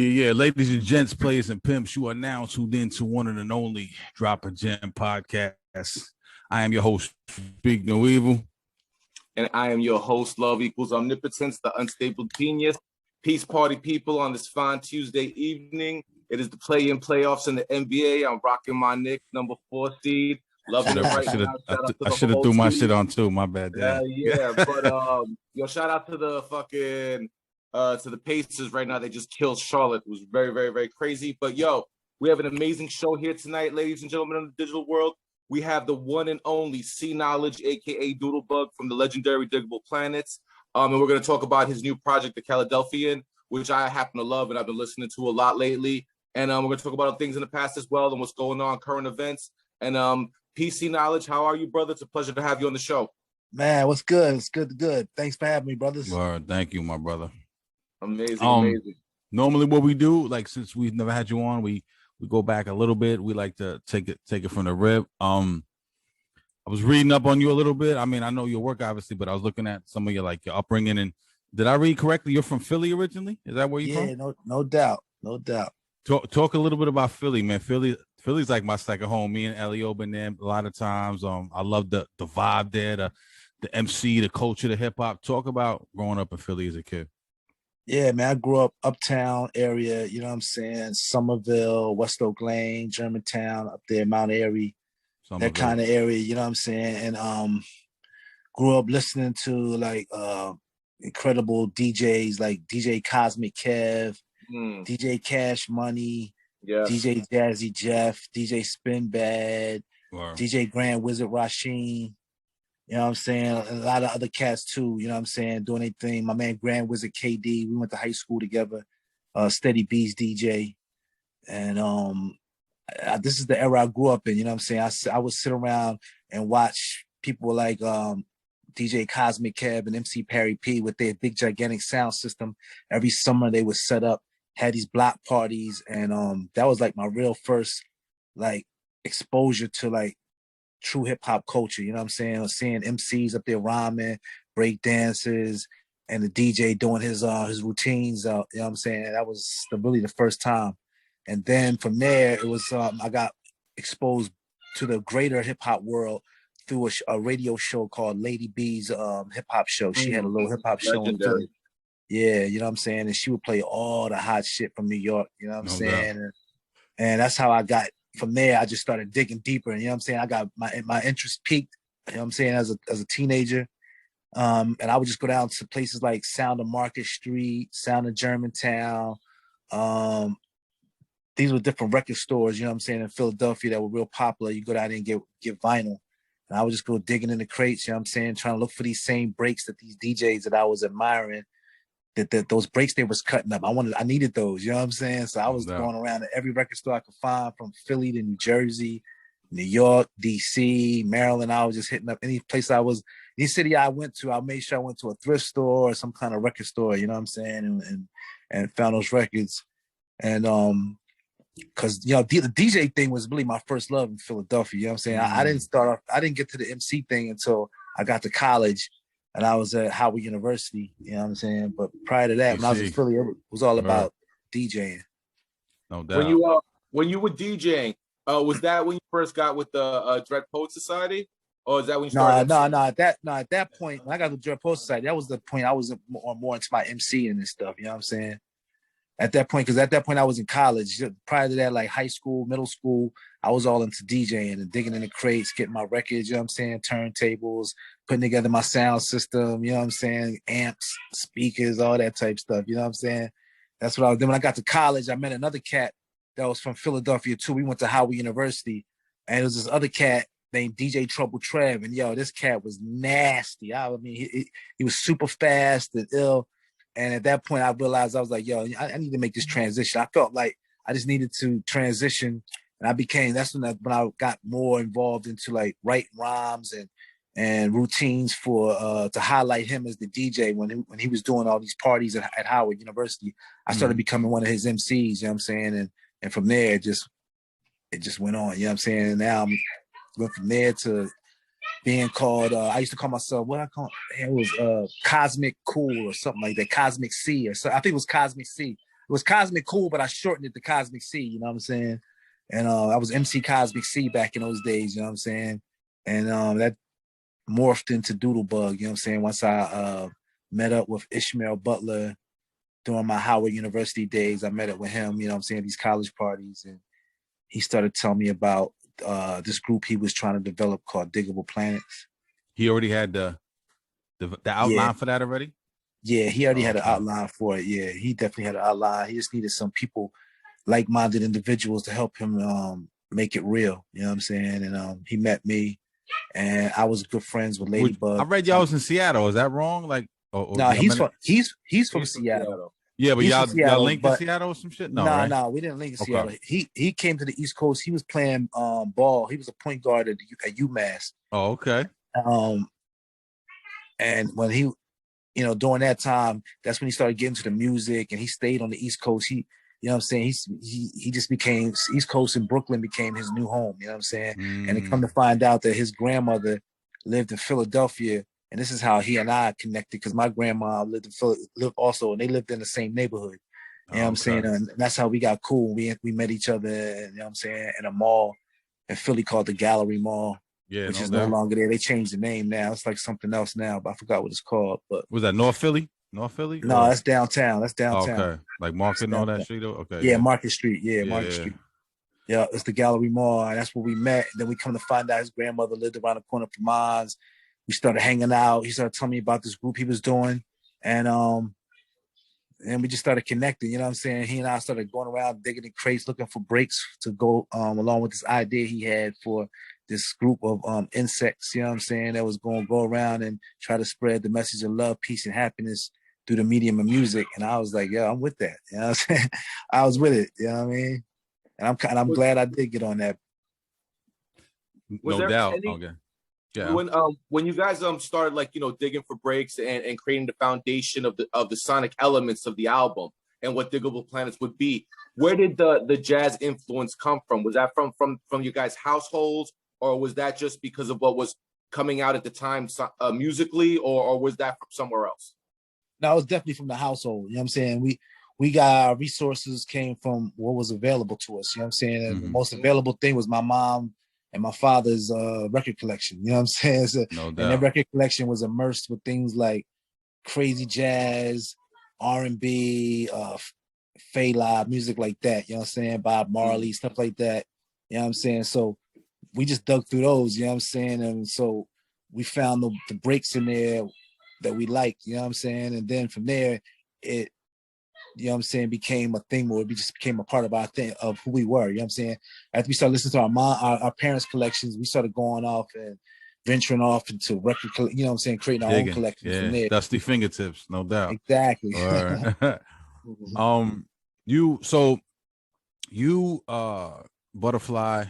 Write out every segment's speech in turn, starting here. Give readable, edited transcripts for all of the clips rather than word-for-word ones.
Yeah, ladies and gents, players and pimps, you are now tuned in to one and only Drop a Gem podcast. I am your host, Speak No Evil. And I am your host, Love Equals Omnipotence, the unstable genius. Peace party people on this fine Tuesday evening. It is the play-in playoffs in the NBA. I'm rocking my Knicks, number 4 seed. Loving it right now. I should have threw my shit on too. My bad. Yeah, but shout out to the to the Pacers right now. They just killed Charlotte. It was very, very, very crazy. But we have an amazing show here tonight, ladies and gentlemen, in the digital world. We have the one and only C Knowledge, aka Doodlebug, from the legendary Digable Planets. And we're going to talk about his new project, The Caladelphian, which I happen to love and I've been listening to a lot lately. And we're going to talk about things in the past as well and what's going on, current events. And PC Knowledge, how are you, brother? It's a pleasure to have you on the show. Man, what's good? It's good. Thanks for having me, brothers. Well, thank you, my brother. Amazing. Normally what we do, like since we've never had you on, we go back a little bit. We like to take it from the rip. I was reading up on you a little bit. I mean, I know your work obviously, but I was looking at some of your upbringing. And did I read correctly? You're from Philly originally? Is that where you're from? Yeah, no doubt. Talk a little bit about Philly, man. Philly's like my second home. Me and Elio been there a lot of times. I love the vibe there, the MC, the culture, the hip hop. Talk about growing up in Philly as a kid. Yeah, man, I grew up uptown area, you know what I'm saying? Somerville, West Oak Lane, Germantown, up there, Mount Airy, that kind of area, you know what I'm saying? And grew up listening to incredible DJs like DJ Cosmic Kev, DJ Cash Money, DJ Jazzy Jeff, DJ Spin Bad, DJ Grand Wizard Rasheen. You know what I'm saying? A lot of other cats too, you know what I'm saying, doing their thing. My man Grand Wizard KD, we went to high school together, Steady B's DJ. And this is the era I grew up in, you know what I'm saying? I would sit around and watch people like DJ Cosmic Kev and MC Perry P with their big gigantic sound system. Every summer they would set up, had these block parties, and that was like my real first exposure to true hip hop culture, you know what I'm saying? Seeing MCs up there rhyming, break dances, and the DJ doing his routines, you know what I'm saying? That was really the first time. And then from there, it was I got exposed to the greater hip hop world through a radio show called Lady B's hip hop show. She had a little hip hop show in Philly. Yeah, you know what I'm saying? And she would play all the hot shit from New York, you know what I'm saying? And that's how I got. From there, I just started digging deeper. You know what I'm saying? I got my interest peaked, you know what I'm saying, as a teenager. And I would just go down to places like Sound of Market Street, Sound of Germantown. These were different record stores, you know what I'm saying, in Philadelphia that were real popular. You go down there and get vinyl. And I would just go digging in the crates, you know what I'm saying, trying to look for these same breaks that these DJs that I was admiring, that those breaks they was cutting up. I needed those, you know what I'm saying? So I was going around to every record store I could find, from Philly to New Jersey, New York, DC, Maryland. I was just hitting up any place any city I went to. I made sure I went to a thrift store or some kind of record store, you know what I'm saying? And found those records. And because the DJ thing was really my first love in Philadelphia, you know what I'm saying? I didn't get to the MC thing until I got to college. And I was at Howard University, you know what I'm saying? But prior to that, when I was in Philly, it was all about DJing. No doubt. When you were DJing, was that when you first got with the Dread Poet Society? Or is that when you started? No. At that point, when I got with Dread Poet Society, that was the point I was more into my MCing and stuff, you know what I'm saying? At that point, because at that point I was in college. Prior to that, high school, middle school, I was all into DJing and digging in the crates, getting my records, you know what I'm saying, turntables, putting together my sound system, you know what I'm saying, amps, speakers, all that type stuff, you know what I'm saying? That's what I was doing. When I got to college, I met another cat that was from Philadelphia too. We went to Howard University, and there was this other cat named DJ Trouble Trev, and this cat was nasty. I mean, he was super fast and ill. And at that point, I realized, I was like, I need to make this transition. I felt like I just needed to transition. And that's when I got more involved into writing rhymes and routines for to highlight him as the DJ when he was doing all these parties at Howard University. I started becoming one of his MCs, you know what I'm saying? And from there, it just went on, you know what I'm saying? And now I'm went from there to being called, I used to call myself, it was Cosmic Cool or something like that, Cosmic C or so. I think it was Cosmic C. was Cosmic Cool, but I shortened it to Cosmic C. You know what I'm saying? And I was MC Cosmic C back in those days. You know what I'm saying? And that morphed into Doodlebug. You know what I'm saying? Once I met up with Ishmael Butler during my Howard University days, I met up with him. You know what I'm saying? These college parties, and he started telling me about this group he was trying to develop called Digable Planets. He already had the outline for that already? Yeah, he already had an outline for it. Yeah, he definitely had an outline. He just needed some people, like-minded individuals, to help him make it real. You know what I'm saying? And he met me, and I was good friends with Ladybug. I read y'all was in Seattle. Is that wrong? Like, no, he's from Seattle. Yeah, but y'all linked to Seattle or some shit? No, we didn't link to Seattle. He came to the East Coast. He was playing ball. He was a point guard at UMass. Oh, okay. And when he, during that time, that's when he started getting to the music, and he stayed on the East Coast. He, you know what I'm saying? He just became East Coast, and Brooklyn became his new home. You know what I'm saying? And to come to find out that his grandmother lived in Philadelphia, and this is how he and I connected, because my grandma lived also, and they lived in the same neighborhood. You know what I'm saying? And that's how we got cool. We met each other, you know what I'm saying, in a mall in Philly called the Gallery Mall. Yeah, which is no longer there. They changed the name now. It's like something else now, but I forgot what it's called. But was that North Philly? North Philly? No, that's downtown. That's downtown. Okay, like Market and all that shit. Okay. Yeah, Market Street. Yeah, Market Street. Yeah, it's the Gallery Mall, and that's where we met. And then we come to find out his grandmother lived around the corner from ours. We started hanging out. He started telling me about this group he was doing, and we just started connecting. You know what I'm saying? He and I started going around digging in crates, looking for breaks to go along with this idea he had for this group of insects, you know what I'm saying, that was going to go around and try to spread the message of love, peace, and happiness through the medium of music. And I was like, I'm with that. You know what I'm saying? I was with it. You know what I mean? And I'm glad I did get on that. No doubt. Okay. Yeah. When you guys started digging for breaks and creating the foundation of the sonic elements of the album and what Digable Planets would be, where did the jazz influence come from? Was that from your guys' households? Or was that just because of what was coming out at the time musically, or was that from somewhere else? No, it was definitely from the household. You know what I'm saying? We got our resources came from what was available to us. You know what I'm saying? And the most available thing was my mom and my father's record collection. You know what I'm saying? So, no doubt. And their record collection was immersed with things like crazy jazz, R&B, Fela, music like that. You know what I'm saying? Bob Marley, stuff like that. You know what I'm saying? So we just dug through those, you know what I'm saying? And so we found the breaks in there that we liked, you know what I'm saying? And then from there, it, you know what I'm saying, became a thing where we just became a part of our thing, of who we were, you know what I'm saying? After we started listening to our parents' collections, we started going off and venturing off into record, you know what I'm saying, creating our own collections from there. Dusty fingertips, no doubt. Exactly. You Butterfly,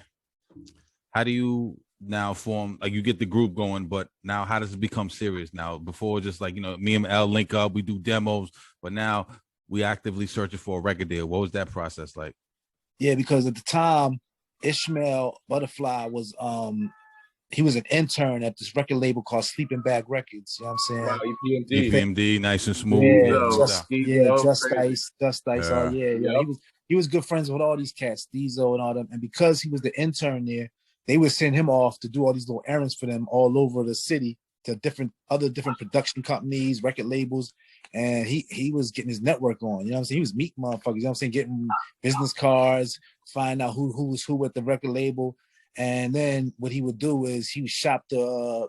how do you now form, like, you get the group going, but now how does it become serious now? Before, just like, me and L link up, we do demos, but now we actively searching for a record deal. What was that process like? Yeah, because at the time, Ishmael Butterfly was he was an intern at this record label called Sleeping Bag Records. You know what I'm saying? EPMD, nice and smooth. Just Ice. Oh yeah. He was good friends with all these cats, Diesel and all them. And because he was the intern there, they would send him off to do all these little errands for them all over the city to different production companies, record labels. And he was getting his network on. You know what I'm saying? He was meeting motherfuckers. You know what I'm saying? Getting business cards, find out who was who at the record label. And then what he would do is he would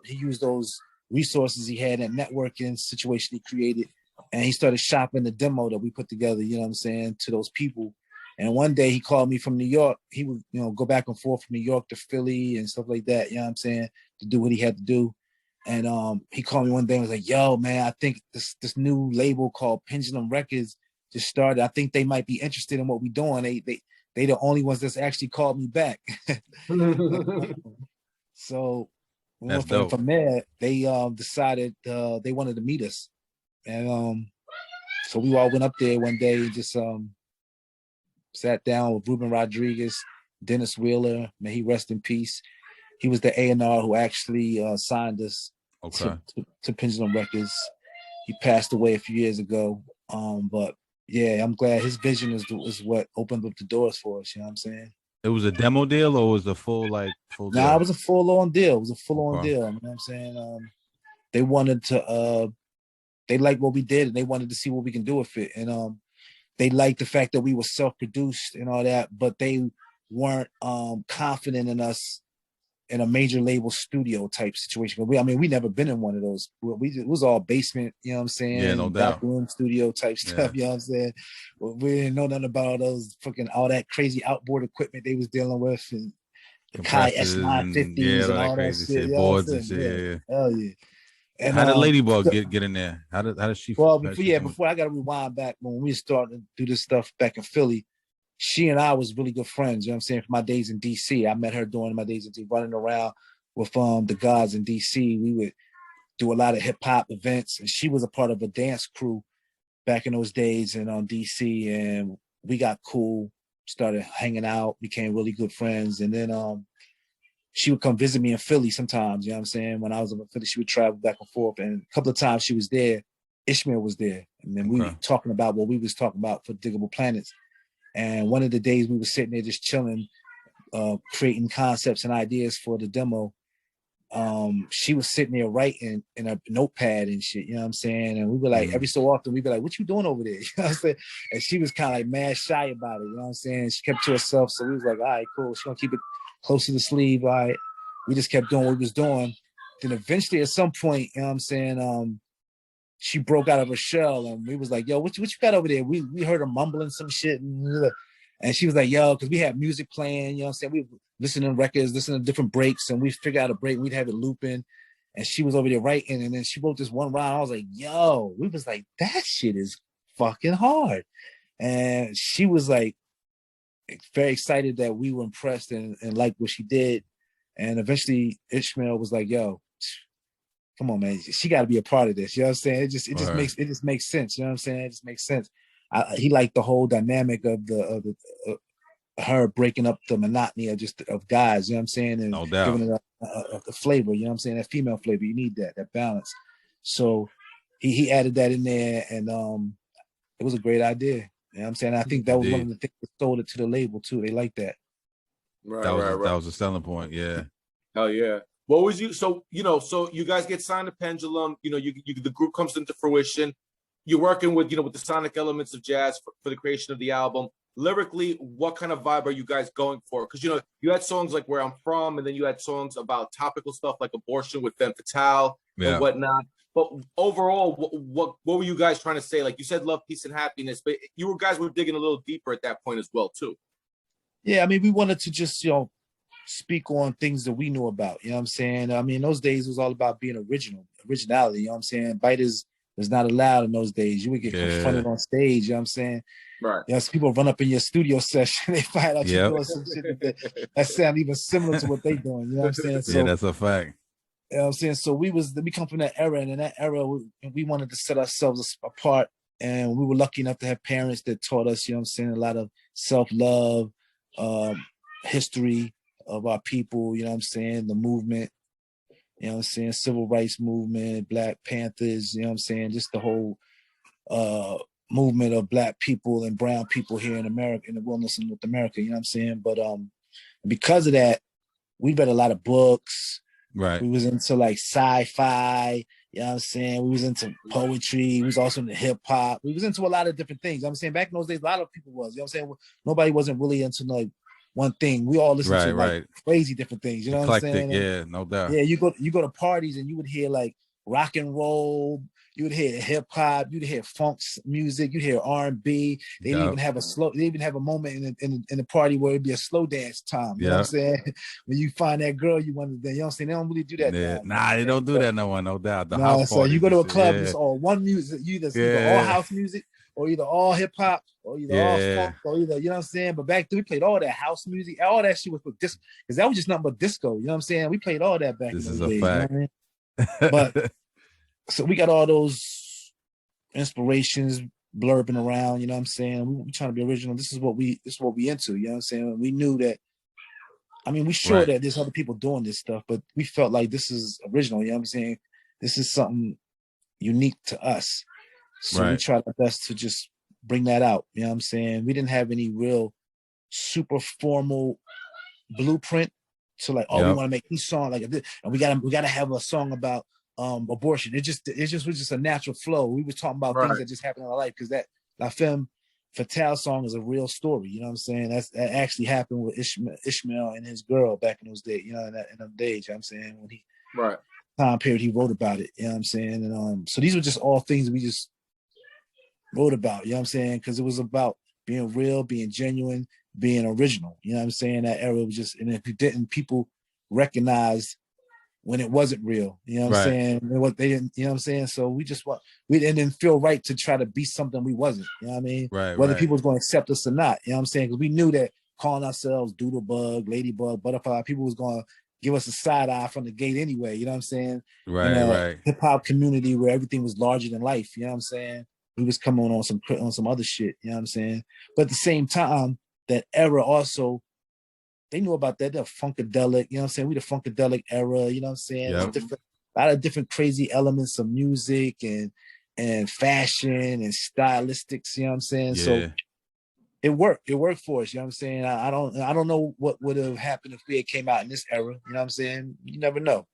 he used those resources he had, that networking situation he created, and he started shopping the demo that we put together, you know what I'm saying, to those people. And one day he called me from New York. He would, go back and forth from New York to Philly and stuff like that, you know what I'm saying, to do what he had to do. And he called me one day and was like, yo, man, I think this new label called Pendulum Records just started. I think they might be interested in what we're doing. They the only ones that's actually called me back. So from there, they decided they wanted to meet us. And so we all went up there one day and just sat down with Ruben Rodriguez, Dennis Wheeler, may he rest in peace. He was the A&R who actually signed us to Pendulum Records. He passed away a few years ago. But yeah, I'm glad his vision is what opened up the doors for us. You know what I'm saying? It was a demo deal, or was it a full Nah, deal? it was a full-on deal. It was a full-on Okay. deal. You know what I'm saying? They wanted to they liked what we did and they wanted to see what we can do with it. And they liked the fact that we were self-produced and all that, but they weren't confident in us in a major label studio type situation. I mean, we never been in one of those. It was all basement, you know what I'm saying? Yeah, no Back doubt. room studio type stuff, you know what I'm saying? We didn't know nothing about all those fucking all that crazy outboard equipment they was dealing with and the Kai Compressors and yeah, S950s and all that all that crazy shit. shit, You know what I'm boards and saying? shit. Yeah. Yeah, yeah. Hell yeah. And How did Ladybug get in there? How did she? well, how did before she yeah, come in? before I got to rewind back when we started to do this stuff back in Philly. She and I was really good friends. You know what I'm saying? For my days in DC, I met her during my days in DC, running around with the gods in DC. We would do a lot of hip hop events, and she was a part of a dance crew back in those days in DC. And we got cool, started hanging out, became really good friends, and then she would come visit me in Philly sometimes. You know what I'm saying? When I was in Philly, she would travel back and forth, and a couple of times she was there. Ishmael was there, and then we were talking about what we was talking about for Digable Planets. And one of the days we were sitting there just chilling, creating concepts and ideas for the demo. She was sitting there writing in a notepad and shit, you know what I'm saying? And we were like, every so often, we'd be like, what you doing over there? You know what I'm saying? And she was kind of like mad shy about it, you know what I'm saying? She kept to herself. So we was like, all right, cool. She's gonna keep it close to the sleeve. All right. We just kept doing what we was doing. Then eventually at some point, you know what I'm saying? She broke out of her shell and we was like, yo, what you got over there? We heard her mumbling some shit and she was like, yo, because we had music playing, you know what I'm saying? We listening to records, listening to different breaks, and we figured out a break, we'd have it looping. And she was over there writing, and then she wrote this one rhyme. I was like, yo, we was like, that shit is fucking hard. And she was like very excited that we were impressed and liked what she did. And eventually Ishmael was like, yo, come on, man, she got to be a part of this. You know what I'm saying? It just makes sense. You know what I'm saying? It just makes sense. He liked the whole dynamic of her breaking up the monotony of guys. You know what I'm saying? And no doubt. Giving it a flavor. You know what I'm saying? That female flavor. You need that balance. So he added that in there, and it was a great idea. You know what I'm saying? I think that was one of the things that sold it to the label too. They like that. Right, that was a selling point. Yeah. Hell yeah. What was you? So you guys get signed to Pendulum. The group comes into fruition. You're working with with the sonic elements of jazz for the creation of the album. Lyrically, what kind of vibe are you guys going for? Because you had songs like Where I'm From, and then you had songs about topical stuff like abortion with Femme Fatale and whatnot. But overall, what were you guys trying to say? Like you said, love, peace, and happiness, but you guys were digging a little deeper at that point as well, too. Yeah, I mean, we wanted to just speak on things that we knew about. You know what I'm saying? I mean, those days it was all about being originality. You know what I'm saying? Biters was not allowed in those days. You would get confronted on stage. You know what I'm saying? Right. You know, people run up in your studio session, they find out you're doing some shit that sound even similar to what they doing. You know what I'm saying? So, yeah, that's a fact. You know what I'm saying? So we come from that era, and in that era, we wanted to set ourselves apart. And we were lucky enough to have parents that taught us, you know what I'm saying, a lot of self-love, history of our people, you know what I'm saying, the movement, you know what I'm saying, civil rights movement, Black Panthers, you know what I'm saying, just the whole movement of Black people and brown people here in America, in the wilderness in North America, you know what I'm saying? But because of that, we read a lot of books. Right. We was into like sci-fi, you know what I'm saying? We was into poetry. We was also into hip hop. We was into a lot of different things. You know what I'm saying? Back in those days, a lot of people was, you know what I'm saying? Nobody wasn't really into like one thing. We all listened to like crazy different things. You know what I'm saying? Yeah, no doubt. Yeah, you go to parties and you would hear like rock and roll, you would hear hip hop, you'd hear funk music, you'd hear R&B. They even have a moment in the party where it'd be a slow dance time. You know what I'm saying? When you find that girl you want to dance, you know what I'm saying? They don't really do that now. Nah, they don't do that no more, no doubt. The house so you go to a club, it's all one music, either all house music or either all hip hop or either all funk or either, you know what I'm saying? But back then we played all that house music, all that shit was for disco, because that was just nothing but disco, you know what I'm saying? We played all that back in those days. Fact. You know what I mean? But so we got all those inspirations blurbing around, you know what I'm saying? We trying to be original. This is what we into, you know what I'm saying? We knew that, I mean, we sure that there's other people doing this stuff, but we felt like this is original, you know what I'm saying? This is something unique to us. So we tried our best to just bring that out. You know what I'm saying? We didn't have any real super formal blueprint to like, we want to make these songs like this, and we gotta have a song about abortion. It just was just a natural flow. We were talking about things that just happened in our life, because that La Femme Fatale song is a real story. You know what I'm saying? That actually happened with Ishmael and his girl back in those days. You know, in them days. You know what I'm saying? When he time period he wrote about it. You know what I'm saying? And so these were just all things we just wrote about. You know what I'm saying? Because it was about being real, being genuine, being original. You know what I'm saying? That era was just, and if you didn't, people recognized when it wasn't real. You know what I'm saying? What they didn't, you know what I'm saying? So we didn't feel right to try to be something we wasn't. You know what I mean? Whether people was going to accept us or not. You know what I'm saying? Because we knew that calling ourselves Doodlebug, Ladybug, Butterfly, people was going to give us a side eye from the gate anyway. You know what I'm saying? Right. Hip hop community where everything was larger than life. You know what I'm saying? We was coming on some other shit. You know what I'm saying? But at the same time, that era also, they knew about that. They're funkadelic, you know what I'm saying? We the funkadelic era, you know what I'm saying? A lot of different crazy elements of music and fashion and stylistics, you know what I'm saying? So it worked for us, you know what I'm saying? I don't know what would have happened if we had came out in this era, you know what I'm saying? You never know.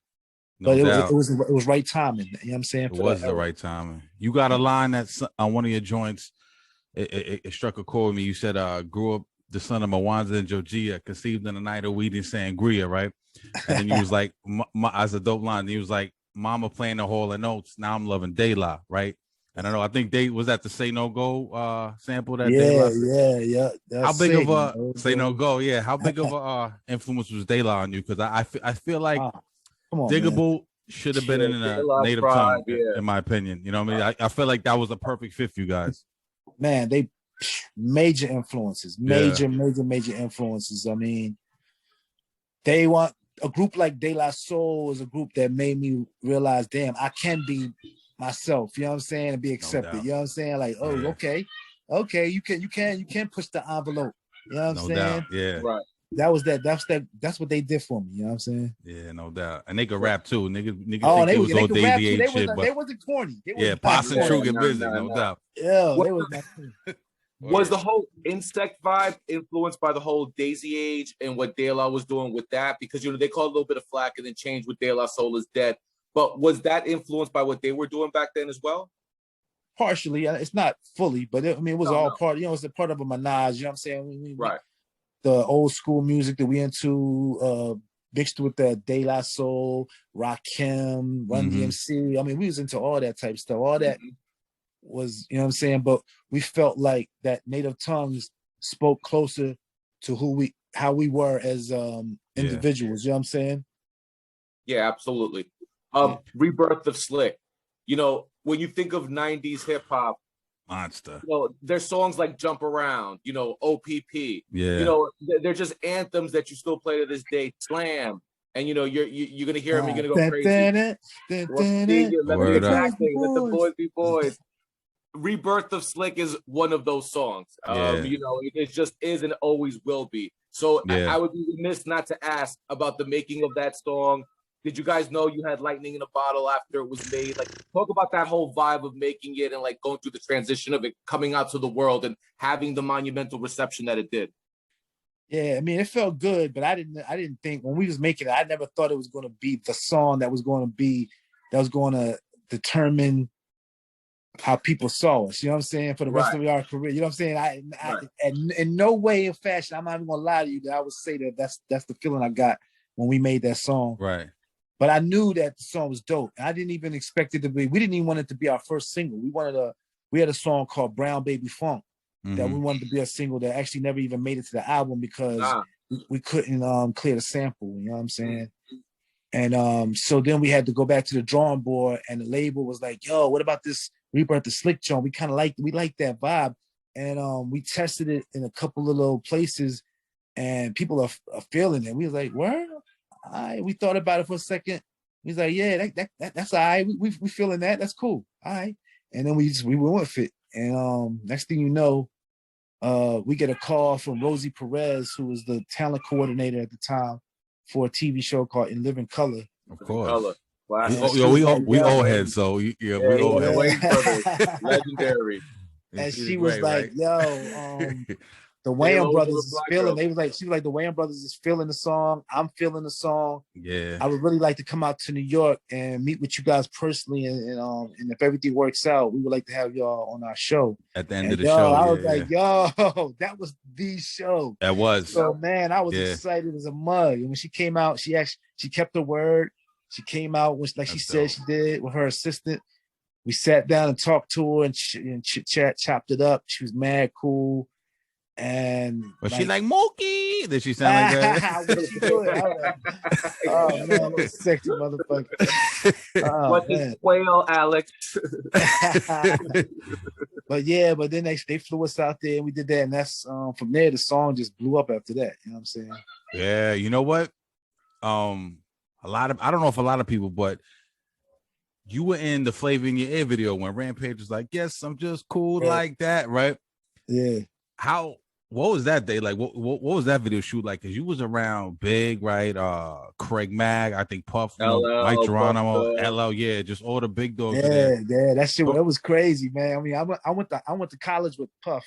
No doubt. It was right timing, you know what I'm saying? It was the right timing. You got a line that's on one of your joints. It struck a chord with me. You said, grew up the son of Mwanza and Georgia, conceived in the night of weed and sangria, right? And then you was like, as a dope line, he was like, mama playing the Hall of Notes. Now I'm loving De La, right? And I know, I think was that the Say No Go sample that De La? Yeah. How big of a Say No Go? Yeah. How big of a influence was De La on you? Because I feel like Digable should have been in a native tongue, in my opinion. You know what I mean? I feel like that was a perfect fit for you guys. Man, they major influences, major influences. I mean, they want a group like De La Soul is a group that made me realize, damn, I can be myself. You know what I'm saying? And be accepted. You know what I'm saying? Like, okay, you can push the envelope. You know what I'm saying? Doubt. Yeah. Right. That's what they did for me. You know what I'm saying? Yeah, no doubt. And they could rap too. Niggas think they was all rap Daisy too. Age shit, but they wasn't corny. Posse and True get busy, no doubt. Yeah, they was not corny. Was the whole insect vibe influenced by the whole Daisy Age and what De La was doing with that? Because they called a little bit of flack and then changed with De La Soul is Dead. But was that influenced by what they were doing back then as well? Partially, it's not fully, but it was all part. It's a part of a menage. You know what I'm saying? Right. The old school music that we into, mixed with that De La Soul, Rakim, Run DMC. I mean, we was into all that type of stuff. All that was, you know what I'm saying? But we felt like that native tongues spoke closer to how we were as individuals. You know what I'm saying? Yeah, absolutely. Rebirth of Slick. When you think of 90s hip hop, monster. There's songs like Jump Around, OPP. Yeah. They're just anthems that you still play to this day. Slam. And you're gonna hear them, you're gonna go crazy. Let the boys be boys. Rebirth of Slick is one of those songs. It just is and always will be. So I would be remiss not to ask about the making of that song. Did you guys know you had lightning in a bottle after it was made? Like, talk about that whole vibe of making it and like going through the transition of it coming out to the world and having the monumental reception that it did. Yeah, I mean, it felt good, but I didn't think when we was making it, I never thought it was going to be the song that was going to determine how people saw us. You know what I'm saying? For the rest of our career. You know what I'm saying? And in no way in fashion, I'm not even going to lie to you that I would say that that's the feeling I got when we made that song. Right. But I knew that the song was dope. I didn't even expect it to be. We didn't even want it to be our first single. We had a song called Brown Baby Funk that we wanted to be a single that actually never even made it to the album because we couldn't clear the sample. You know what I'm saying? And so then we had to go back to the drawing board, and the label was like, "Yo, what about this Rebirth of Slick joint? We kind of liked that vibe." And we tested it in a couple of little places, and people are feeling it. We was like, "Where?" We thought about it for a second. He's like, "Yeah, that's all right. We feeling that. That's cool. All right." And then we went with it. And next thing you know, we get a call from Rosie Perez, who was the talent coordinator at the time for a TV show called In Living Color. Of course. Wow. We all heads, so we all heads. Legendary. and She's she was great, like, right? "Yo, the J-Lo Wayans was brothers a is black feeling." girl. They was like, she was like, "The Wayans brothers is feeling the song. I'm feeling the song. Yeah. I would really like to come out to New York and meet with you guys personally, and if everything works out, we would like to have y'all on our show." At the end And of the yo, show, I yeah, was yeah. like, "Yo, that was the show." That was. So man, I was Yeah. excited as a mug. And when she came out, she kept her word. She came out like she said she did with her assistant. We sat down and talked to her and chit chat, chopped it up. She was mad cool. And Was she like Mookie? Did she sound like that? what she doing? I was like, oh man, little sexy motherfucker. Oh What man. is quail, Alex? but then they flew us out there and we did that, and that's from there the song just blew up after that. You know what I'm saying? Yeah, you know what? I don't know if a lot of people, but you were in the Flavor in Your Ear video when Rampage was like, "Yes, I'm just cool like that," right? Yeah. What was that day like? What was that video shoot like? Because you was around Big, right? Craig Mag, I think Puff, LL, Mike Geronimo, Busta. LL, yeah, just all the big dogs. Yeah, that shit. That was crazy, man. I mean, I went to college with Puff,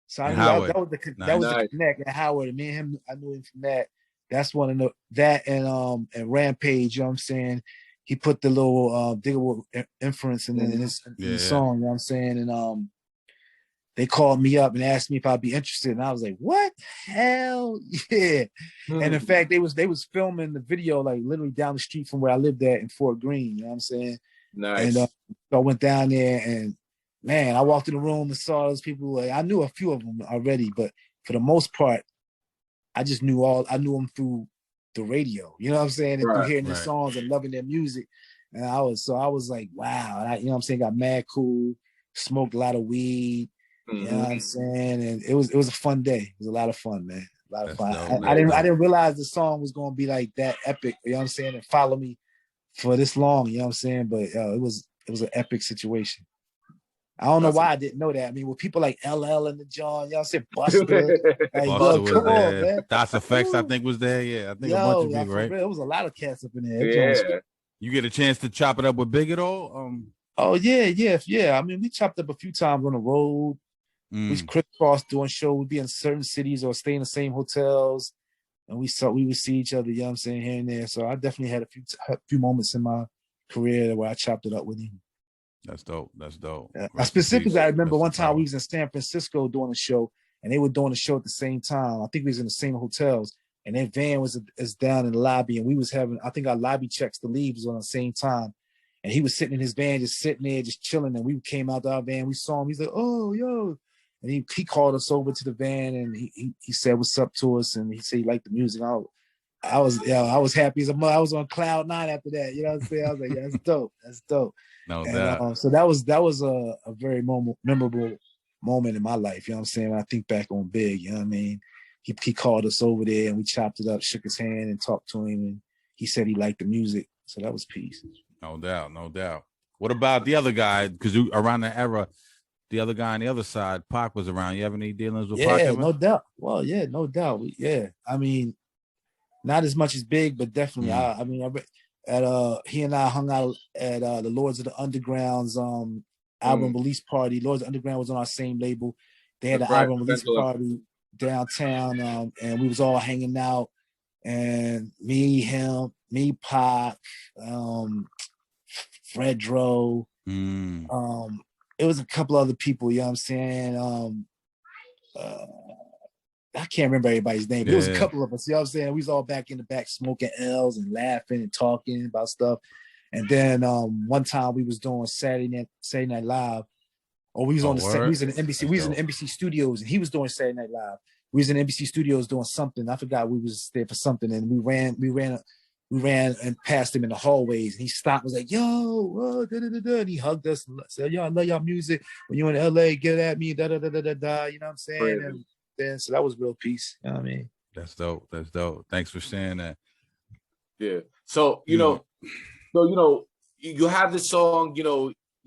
so I knew that was the connect at Howard. And me and him, I knew him from that. That's one of that and Rampage. You know what I'm saying? He put the little Digable inference in the song. You know what I'm saying? And they called me up and asked me if I'd be interested, and I was like, "What? Hell yeah!" And in fact, they was filming the video like literally down the street from where I lived at in Fort Greene. You know what I'm saying? Nice. And so I went down there, and man, I walked in the room and saw those people. Like, I knew a few of them already, but for the most part, I knew them through the radio. You know what I'm saying? And through hearing their songs and loving their music. And I was like, wow. And you know what I'm saying? Got mad cool, smoked a lot of weed. You know what I'm saying? And it was a fun day. It was a lot of fun, man. A lot of fun. I didn't realize the song was gonna be like that epic, you know what I'm saying, and follow me for this long, you know what I'm saying? But it was an epic situation. I don't know why I didn't know that. I mean, with people like LL and the John, y'all said Busta. Like, yo, come on, man. Das Effects, I think, was there. Yeah, I think a bunch of people, right? There was a lot of cats up in there. Yeah. You get a chance to chop it up with Big at all? Oh yeah. I mean, we chopped up a few times on the road. We crisscrossed doing shows. We'd be in certain cities or stay in the same hotels, and we would see each other. You know what I'm saying, here and there. So I definitely had a few moments in my career where I chopped it up with him. That's dope. Yeah. I remember one time we was in San Francisco doing a show, and they were doing a show at the same time. I think we was in the same hotels, and their van was down in the lobby, and we was having, I think our lobby checks to leave was on the same time. And he was sitting in his van, just sitting there, just chilling. And we came out to our van, we saw him. He's like, "Oh, yo." And he called us over to the van, and he said what's up to us, and he said he liked the music. I was happy as a mother. I was on cloud 9 after that. You know what I'm saying? I was like, yeah, that's dope. No doubt. So that was a very memorable moment in my life. You know what I'm saying? When I think back on Big, you know what I mean? He called us over there, and we chopped it up, shook his hand, and talked to him, and he said he liked the music. So that was peace. No doubt. What about the other guy? Because around that era, the other guy on the other side, Pac was around. You have any dealings with Pac? Yeah, no doubt. Well, yeah, no doubt. I mean, not as much as Big, but definitely. He and I hung out at the Lords of the Underground's album release party. Lords of the Underground was on our same label. They had an album release party downtown, and we was all hanging out. And me, him, Pac, Fredro, it was a couple other people, you know what I'm saying? I can't remember everybody's name, but it was a couple of us, you know what I'm saying? We was all back in the back smoking L's and laughing and talking about stuff. And then one time we was doing Saturday Night Live, or we was on the set, we was in the NBC, we was in the NBC studios, and he was doing Saturday Night Live. We was in NBC studios doing something. I forgot, we was there for something, and we ran and passed him in the hallways, and he stopped, was like, "Yo, and he hugged us and said, "Yo, I love y'all music. When you in LA, get at me, da. You know what I'm saying?" Crazy. And then so that was real peace. You know what I mean? That's dope. Thanks for sharing that. Yeah. So you have this song.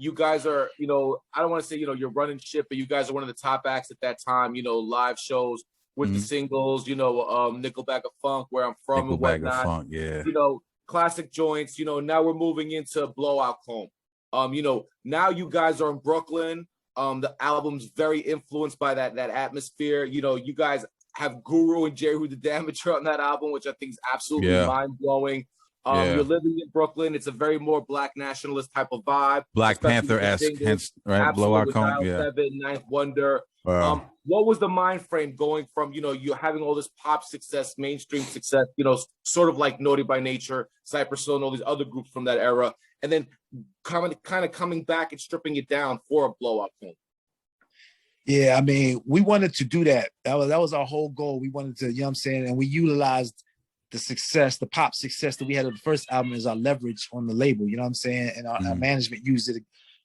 You guys are, I don't want to say you're running shit, but you guys are one of the top acts at that time. Live shows with the singles, Nickelback of Funk, Where I'm From, and whatnot. Nickelback of Funk, yeah. Classic joints. Now we're moving into Blowout Comb. Now you guys are in Brooklyn. The album's very influenced by that atmosphere. You know, you guys have Guru and Jeru the Damager on that album, which I think is absolutely mind-blowing. You're living in Brooklyn. It's a very more black nationalist type of vibe. Black Panther-esque, hence, right? Blowout Comb, Dial 7, Ninth Wonder. What was the mind frame going from, you know, you're having all this pop success, mainstream success, you know, sort of like Naughty by Nature, Cypress Hill, and all these other groups from that era, and then kind of coming back and stripping it down for a Blowout Comb? Yeah, I mean, we wanted to do that. That was our whole goal. We wanted to, you know what I'm saying? And we utilized the success, the pop success that we had of the first album as our leverage on the label, you know what I'm saying? And our management used it, you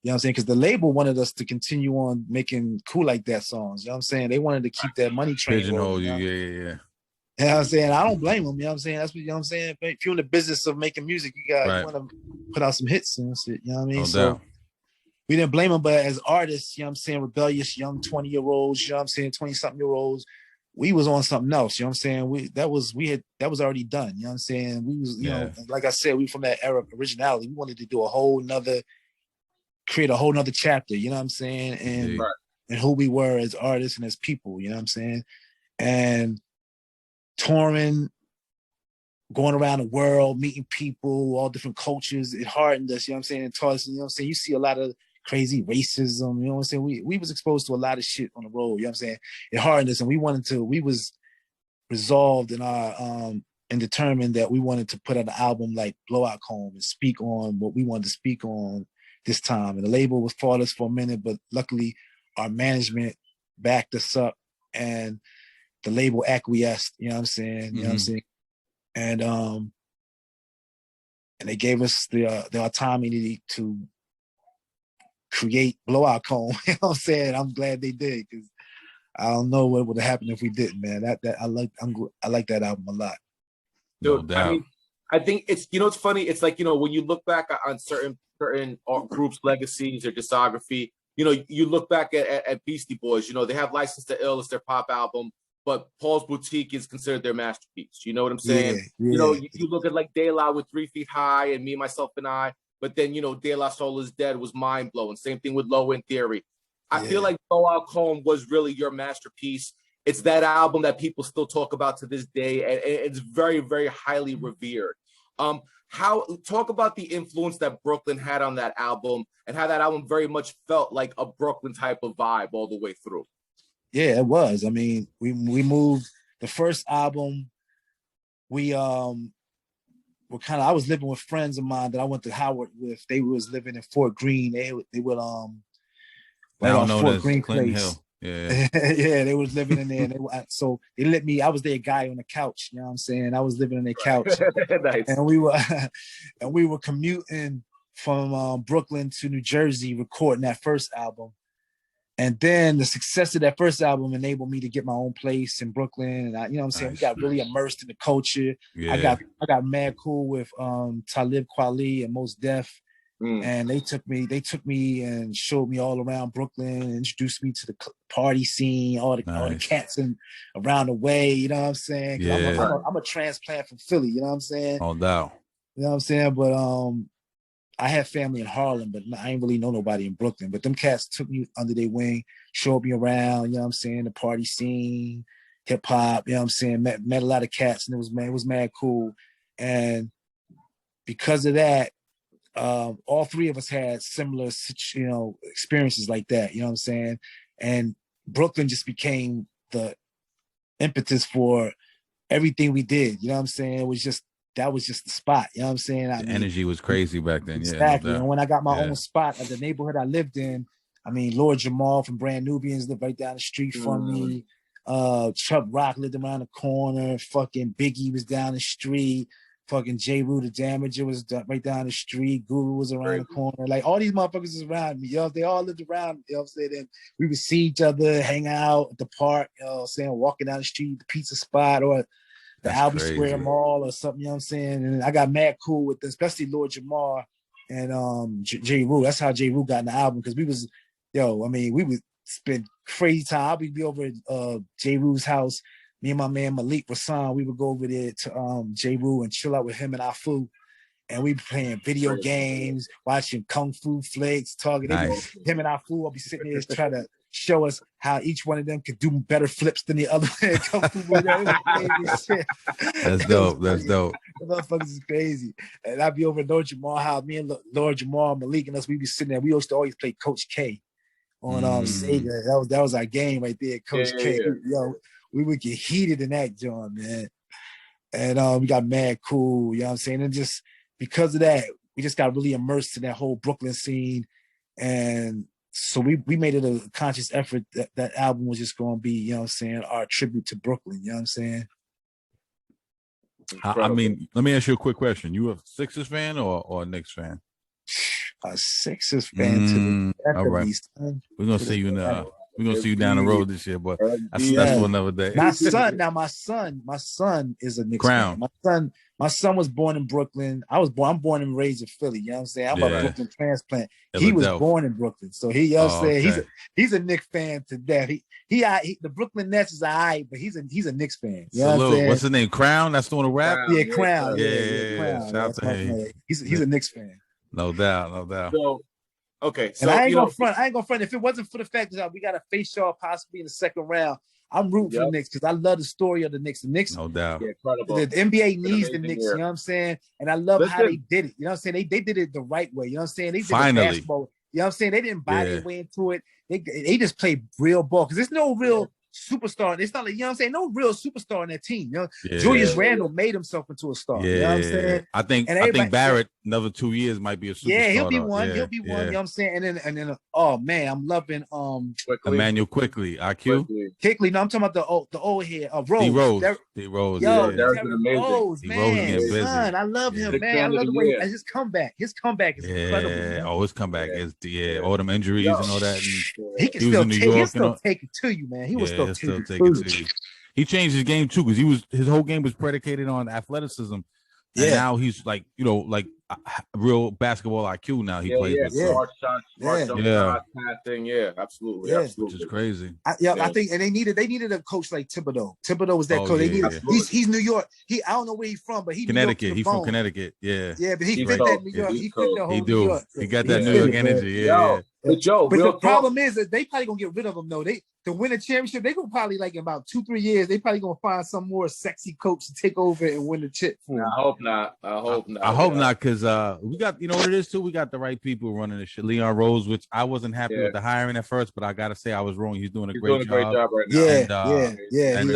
know what I'm saying? Because the label wanted us to continue on making Cool Like That songs, you know what I'm saying? They wanted to keep that money train. Pigeonhole you, yeah. You know what I'm saying? I don't blame them, you know what I'm saying? That's what, you know what I'm saying? If you're in the business of making music, you want to put out some hits and shit, you know what I mean? No so doubt. we didn't blame them, but as artists, you know what I'm saying, rebellious young 20-year-olds, you know what I'm saying, 20-something-year-olds, we was on something else, you know what I'm saying? That was already done, you know what I'm saying? We was, you know, like I said, we from that era of originality. We wanted to do create a whole nother chapter, you know what I'm saying? And who we were as artists and as people, you know what I'm saying? And touring, going around the world, meeting people, all different cultures, it hardened us, you know what I'm saying? And taught us, you know what I'm saying? You see a lot of crazy racism, you know what I'm saying? We was exposed to a lot of shit on the road, you know what I'm saying? It hardened us, and we was resolved in our and determined that we wanted to put out an album like Blowout Comb and speak on what we wanted to speak on this time. And the label was fought us for a minute, but luckily our management backed us up and the label acquiesced, you know what I'm saying? You know what I'm saying? And they gave us the autonomy to create Blowout Comb. You know what I'm saying? I'm glad they did, because I don't know what would have happened if we didn't, man. I like that album a lot. Dude, no doubt. I mean, I think it's, you know, it's funny. It's like, you know, when you look back on certain art groups' legacies or discography, you know, you look back at Beastie Boys, you know, they have License to Ill as their pop album, but Paul's Boutique is considered their masterpiece. You know what I'm saying? Yeah. You know, you look at like De La with 3 Feet High and Me, Myself, and I, but then, you know, De La Soul is Dead was mind blowing. Same thing with Low End Theory. I feel like Blowout Comb was really your masterpiece. It's that album that people still talk about to this day, and it's very, very highly revered. Talk about the influence that Brooklyn had on that album, and how that album very much felt like a Brooklyn type of vibe all the way through. Yeah, it was. I mean, we moved the first album. I was living with friends of mine that I went to Howard with. They was living in Fort Greene. They would right on Fort Greene Clinton Place. Hill. Yeah. Yeah, they was living in there. And so they let me, I was their guy on the couch, you know what I'm saying? I was living on their couch. Nice. And we were commuting from Brooklyn to New Jersey recording that first album. And then the success of that first album enabled me to get my own place in Brooklyn. And you know what I'm saying? We got really immersed in the culture. Yeah. I got mad cool with Talib Kweli and Mos Def. And they took me and showed me all around Brooklyn, and introduced me to the party scene, all the cats and around the way, you know what I'm saying? Yeah. I'm a transplant from Philly, you know what I'm saying? No doubt. You know what I'm saying? But I have family in Harlem, but I ain't really know nobody in Brooklyn. But them cats took me under their wing, showed me around, you know what I'm saying, the party scene, hip hop, you know what I'm saying? Met a lot of cats, and it was mad cool. And because of that, all three of us had similar, you know, experiences like that, you know what I'm saying? And Brooklyn just became the impetus for everything we did, you know what I'm saying? That was just the spot, you know what I'm saying? The energy was crazy back then. Exactly. Yeah, no and when I got my own spot at the neighborhood I lived in, I mean, Lord Jamal from Brand Nubians lived right down the street from me. Chuck Rock lived around the corner. Fucking Biggie was down the street. Fucking Jeru the Damager was right down the street. Guru was around the corner. Like, all these motherfuckers was around me. You know, they all lived around, you know what I'm saying? And we would see each other, hang out at the park, you know what I'm saying, walking down the street, the pizza spot, or the Albee Square Mall or something, you know what I'm saying? And I got mad cool with this, especially Lord Jamar and Jeru. That's how Jeru got in the album, because we would spend crazy time. I would be over at Jeru's house. Me and my man Malik Rasan, we would go over there to Jeru and chill out with him and Afu. and we playing video games, watching kung fu flicks, talking. Nice. Him and our fool will be sitting there trying to show us how each one of them could do better flips than the other. Kung fu movie, shit. That's dope. That's dope. The motherfuckers is crazy. And I'd be over at Lord Jamal, how me and Lord Jamal, Malik, and us, we be sitting there. We used to always play Coach K on Sega. That was our game right there, Coach K. Yo, we would get heated in that joint, man. And we got mad cool, you know what I'm saying? And just because of that, we just got really immersed in that whole Brooklyn scene. And so we made it a conscious effort that album was just going to be, you know what I'm saying, our tribute to Brooklyn, you know what I'm saying? I mean, let me ask you a quick question. You a Sixers fan or a Knicks fan? A Sixers fan to the death all right. Son. We're gonna see you we're gonna see you down the road this year, but that's for another day. My son is a Knicks fan. My son was born in Brooklyn. I'm born and raised in Philly. You know what I'm saying? I'm a Brooklyn transplant. He was born in Brooklyn, so he, you know what I'm saying? He's a Knicks fan to death. He the Brooklyn Nets is alright, but he's a Knicks fan. You know what I'm saying? What's his name? Crown? That's doing a rap? Yeah, Crown. Yeah. Shout out to him. He's a Knicks fan. No doubt. So, okay, so and I ain't gonna front. If it wasn't for the fact that we got to face y'all possibly in the second round, I'm rooting for the Knicks because I love the story of the Knicks. The Knicks, no doubt. Yeah, incredible. The NBA needs the Knicks, you know what I'm saying? And I love how they did it. You know what I'm saying? They did it the right way. You know what I'm saying? They did Finally. basketball. You know what I'm saying? They didn't buy their way into it. They just played real ball because there's no real superstar. It's not like, you know what I'm saying? No real superstar on that team. You know, Julius Randle made himself into a star. You know what I'm saying? I think Barrett, another 2 years, might be a superstar. Yeah, he'll be one. He'll be one. You know what I'm saying? And then oh man, I'm loving Emmanuel Quickly, IQ. Quickly, no, I'm talking about the old head. Rose. D Rose. Yo, Derrick amazing. Rose, man, son, I love him, man. I love the way his comeback. His comeback is incredible. Man. Oh, his comeback is all them injuries and all that. And he can still take it to you, man. He was still take it to you. He changed his game too because his whole game was predicated on athleticism. And now he's like, real basketball IQ now. He plays with smart shots, passing. Yeah, absolutely. Which is crazy. I think, and they needed a coach like Thibodeau. Thibodeau was that coach. They needed. He's New York. I don't know where he's from, but Connecticut. He's from Connecticut. Yeah. Yeah, but he fit that New York. He fit the whole New York. He got that New York energy. Yeah. But the problem is that they probably gonna get rid of him though. To win a championship, they gonna probably like in about 2-3 years. They probably gonna find some more sexy coach to take over and win the chip for him. I hope not. I hope not because we got what it is too. We got the right people running the shit. Leon Rose, which I wasn't happy with the hiring at first, but I gotta say I was wrong. He's doing a great job right now. And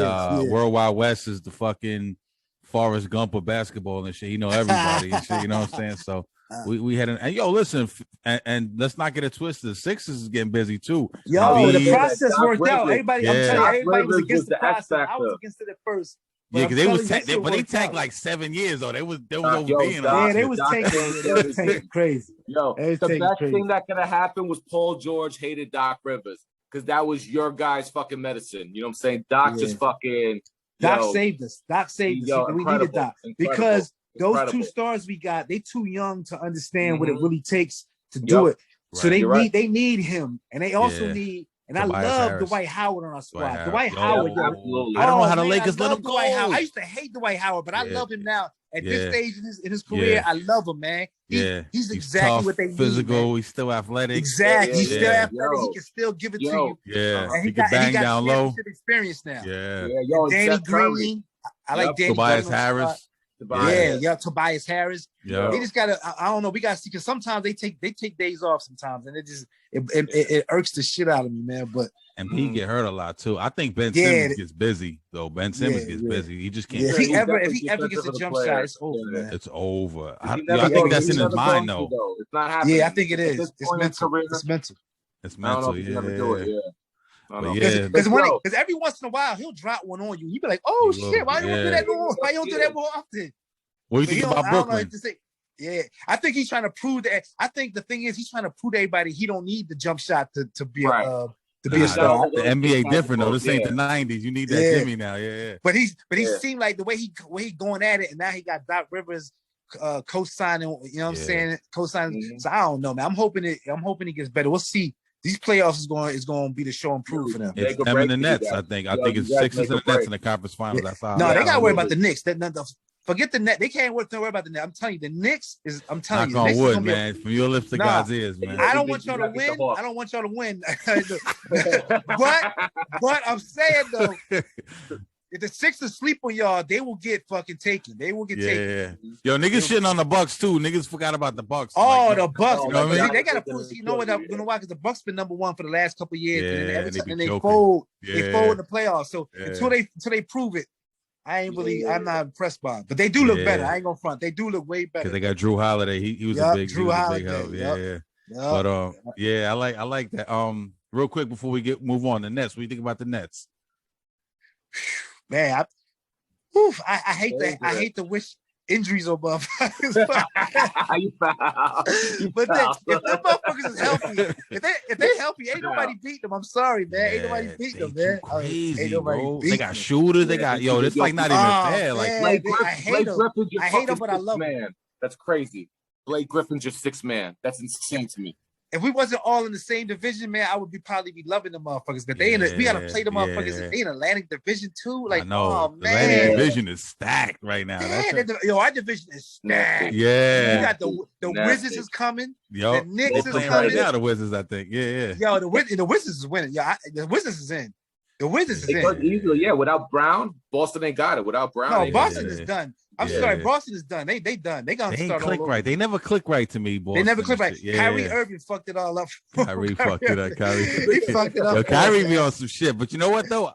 World Wide West is the fucking Forrest Gump of basketball and shit. He know everybody and shit. You know what I'm saying? So. We had and listen, and let's not get it twisted. Sixers is getting busy too. The process worked out. Everybody, I'm telling you, everybody was against the process. I was against it at first. Because they tanked like 7 years though. They was overbeing. They was tanking crazy. The best thing that could have happened was Paul George hated Doc Rivers because that was your guy's fucking medicine. You know what I'm saying? Doc just fucking. Doc saved us. We needed Doc because. Those two stars we got, they too young to understand what it really takes to do it. So they need him, and they also need. And Tobias I love Dwight Howard on our squad. Dwight Howard, absolutely. I don't know how the Lakers let him go. I used to hate Dwight Howard, but I love him now. At this stage in his career, I love him, man. He's exactly tough, what they need. Physical, he's still athletic. Exactly, he's still athletic. He can still give it to you. Yeah, and he can bang down low. Experience now. Danny Green. I like Danny. Tobias Harris. Tobias Harris. They just gotta. I don't know. We gotta see because sometimes they take days off sometimes, and it irks the shit out of me, man. But he get hurt a lot too. I think Ben Simmons gets busy though. Ben Simmons gets busy. He just can't. If he ever gets a jump shot, it's over, man. It's over. I think that's in his mind though. It's not happening. Yeah, I think it is. It's mental. It's mental. Because every once in a while he'll drop one on you. You be like, "Oh shit, why you don't do that more? Why you don't do that more often?" What do you think about Brooklyn? I think he's trying to prove that. I think the thing is he's trying to prove to everybody he don't need the jump shot to be a star. The NBA different though. This ain't the '90s. You need that Jimmy now. But he seemed like the way he going at it, and now he got Doc Rivers co-signing. You know what I'm saying? Co-signing. So I don't know, man. I'm hoping he gets better. We'll see. These playoffs is going to be the show and prove for them. It's them and the Nets, I think. I think it's Sixers and the Nets in the conference finals. That's all. No, they got to worry about the Knicks. Forget the net. They can't work. Don't worry about the net. I'm telling you, the Knicks is. I'm telling Knock you, on wood, man. From your lips to God's ears, man. I don't want y'all to win. I don't want y'all to win. but I'm saying though, if the Sixers sleep on y'all, they will get fucking taken. They will get taken. Yo, niggas shitting on the Bucks too. Niggas forgot about the Bucks. Oh, the Bucks. You know what I mean? They gotta prove. You know what? You know why? Because the Bucks been number one for the last couple of years, and every time they fold. They fold in the playoffs. So until they prove it, I'm not impressed by them. But they do look better. I ain't gonna front. They do look way better. Because they got Drew Holiday. He was a big help. But I like that. Real quick before we move on, the Nets. What do you think about the Nets? Man, I hate that. I hate to wish injuries on motherfuckers. But if them motherfuckers is healthy, if they healthy, ain't nobody beat them. I'm sorry, man. Ain't nobody beat them, man. Crazy, bro. They got shooters. They got this like not even fair. Like I hate them, but I love them. That's crazy. Blake Griffin's your sixth man. That's insane to me. If we wasn't all in the same division, man, I would probably be loving the motherfuckers. But we gotta play the motherfuckers in Atlantic Division too. Like, oh man, the Atlantic Division is stacked right now. Our division is stacked. Yeah, you got the Wizards is coming. Yo, the Knicks is coming right now. The Wizards, I think. Yeah. Yo, the Wizards is winning. Yeah, the Wizards is in. The Wizards is in. Easily, without Brown, Boston ain't got it. Without Brown, Boston is done. I'm sorry, Boston is done. They done. They gonna start click right. They never click right to me, boy. They never click right. Kyrie Irving fucked it all up. Kyrie fucked it up. He fucked it up. Kyrie be on some shit, but you know what though?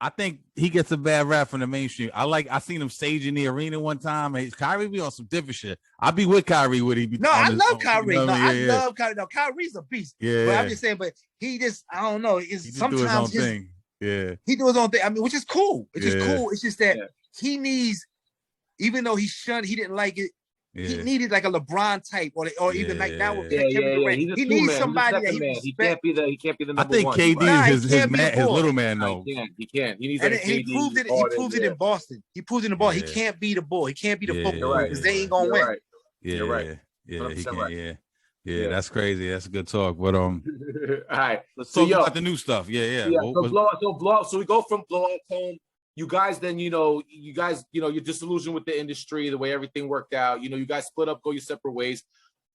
I think he gets a bad rap from the mainstream. I seen him stage in the arena one time. Kyrie be on some different shit. I be with Kyrie when he be. I love Kyrie. I love Kyrie. No, Kyrie's a beast. Yeah. But I'm just saying, but he just, I don't know. It's sometimes do his own thing. Yeah. He do his own thing. I mean, which is cool. It's just cool. It's just that he needs, even though he didn't like it. He needed like a LeBron type, or even like now with Kevin Durant. He needs somebody that he can't be the number one. I think KD is his little man though. He can't. He needs. And he proved it. He proved it in Boston. He proved it in Boston. He can't be the boy. He can't be the football because they ain't gonna win. You're right. Yeah, he can. Yeah, that's crazy. That's a good talk. But all right, let's talk about the new stuff. Yeah. So we go from blowout home. You guys, then you're disillusioned with the industry, the way everything worked out. You guys split up, go your separate ways.